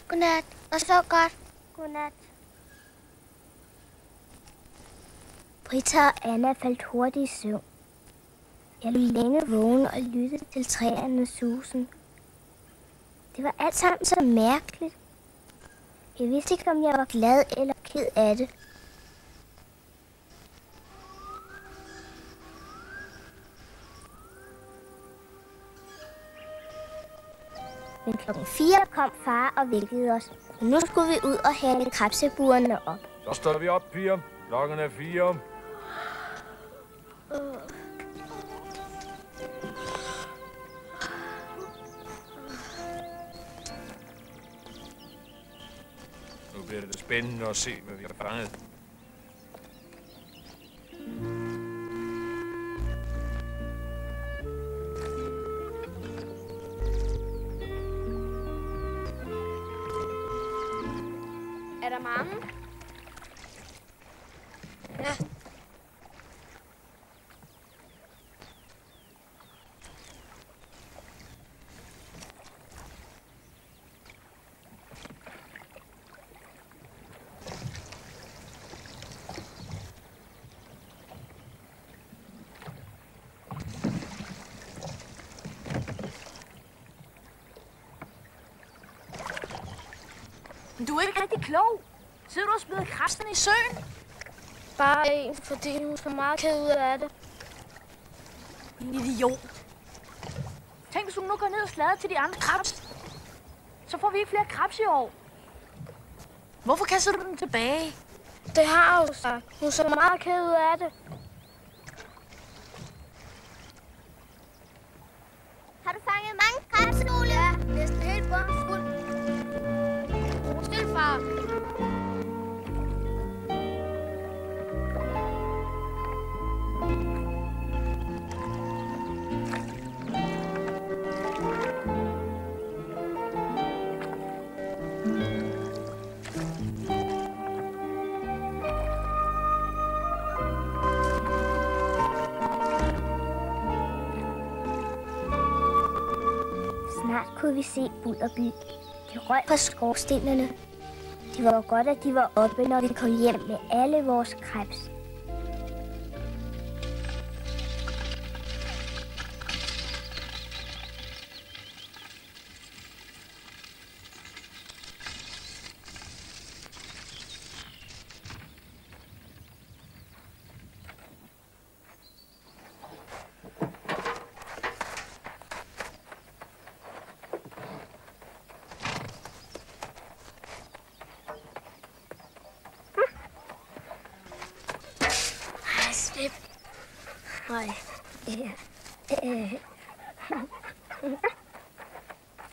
Godnat. Og så godt. Godnat. Britta og Anna faldt hurtigt i søvn. Jeg lå længe vågen og lyttede til træernes susen. Det var alt sammen så mærkeligt. Jeg vidste ikke, om jeg var glad eller ked af det. Men klokken 4 kom far og vækkede os. Og nu skulle vi ud og hænge krebseburene op. Så står vi op, piger. Klokken er 4. Nu bliver det spændende at se, hvad vi har fanget. Er der mange? Ja. Men du er ikke rigtig klog. Sidder du og smider krebsene i søen? Bare en, fordi hun får meget ked ud af det. En idiot. Tænk, hvis hun nu går ned og slader til de andre krebs. Så får vi ikke flere krebs i år. Hvorfor kaster du dem tilbage? Det har hun sagt. Hun så meget ked ud af det. Har du fanget mange krebs, Ole? Ja, næsten helt bomfuld. Stil, far. Snart kunne vi se Bulderby. De røg på skorstenene. Det var jo godt, at de var oppe, når vi kom hjem med alle vores krebs. Slip. Nej.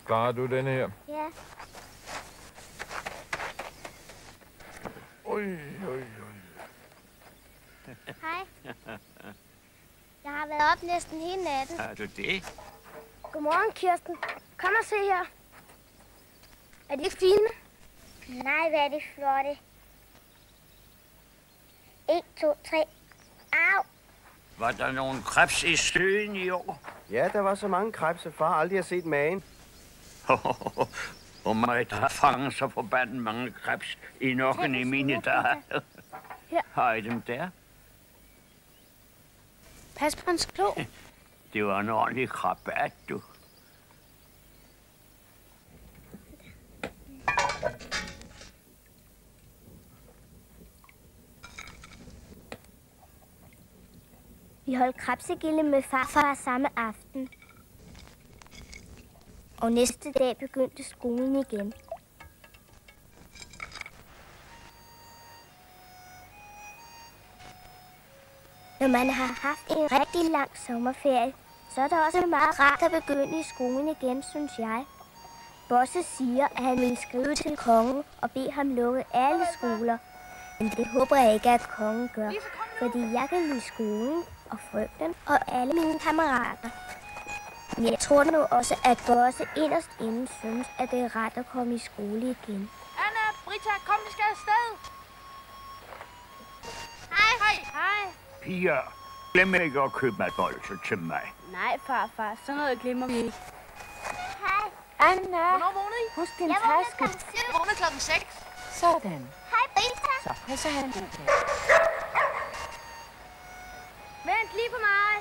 Klarer du den her? Ja. Oj, oj, oj. Hej. Jeg har været op næsten hele natten. Er du det? Godmorgen, Kirsten. Kom og se her. Er de ikke fine? Nej, hvad er det flotte. 1, 2, 3. Au! Var der nogen krebs i søen i år? Ja, der var så mange krebs, at far aldrig har set magen. Og mig, der har fanget så forbandet mange krebs i nokken i mine dage. Har I dem der? Pas på hans klo. Det var en ordentlig krabat, du. Vi holdt krebsegilde med farfar samme aften. Og næste dag begyndte skolen igen. Når man har haft en rigtig lang sommerferie, så er det også meget rart at begynde i skolen igen, synes jeg. Bosse siger, at han vil skrive til kongen og bede ham lukke alle skoler. Men det håber jeg ikke, at kongen gør, fordi jeg kan lide skolen og frygten og alle mine kammerater. Men jeg tror nu også, at Bosse inderst inde synes, at det er ret at komme i skole igen. Anna, Britta, kom, vi skal afsted. Hej. Hej. Piger, glem ikke at købe madbolse til mig. Nej, farfar. Sådan noget glemmer vi ikke. Hej. Anna, Hvornår vågnede I? husk din Jeg vågnede taske. klokken 7. Jeg vågnede klokken 6. Sådan. Hej, Britta. Så passer han ud der. Vent lige på mig.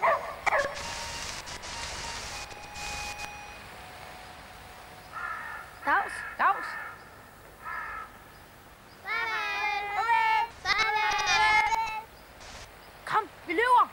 Dags. Dags. Kom, vi løber.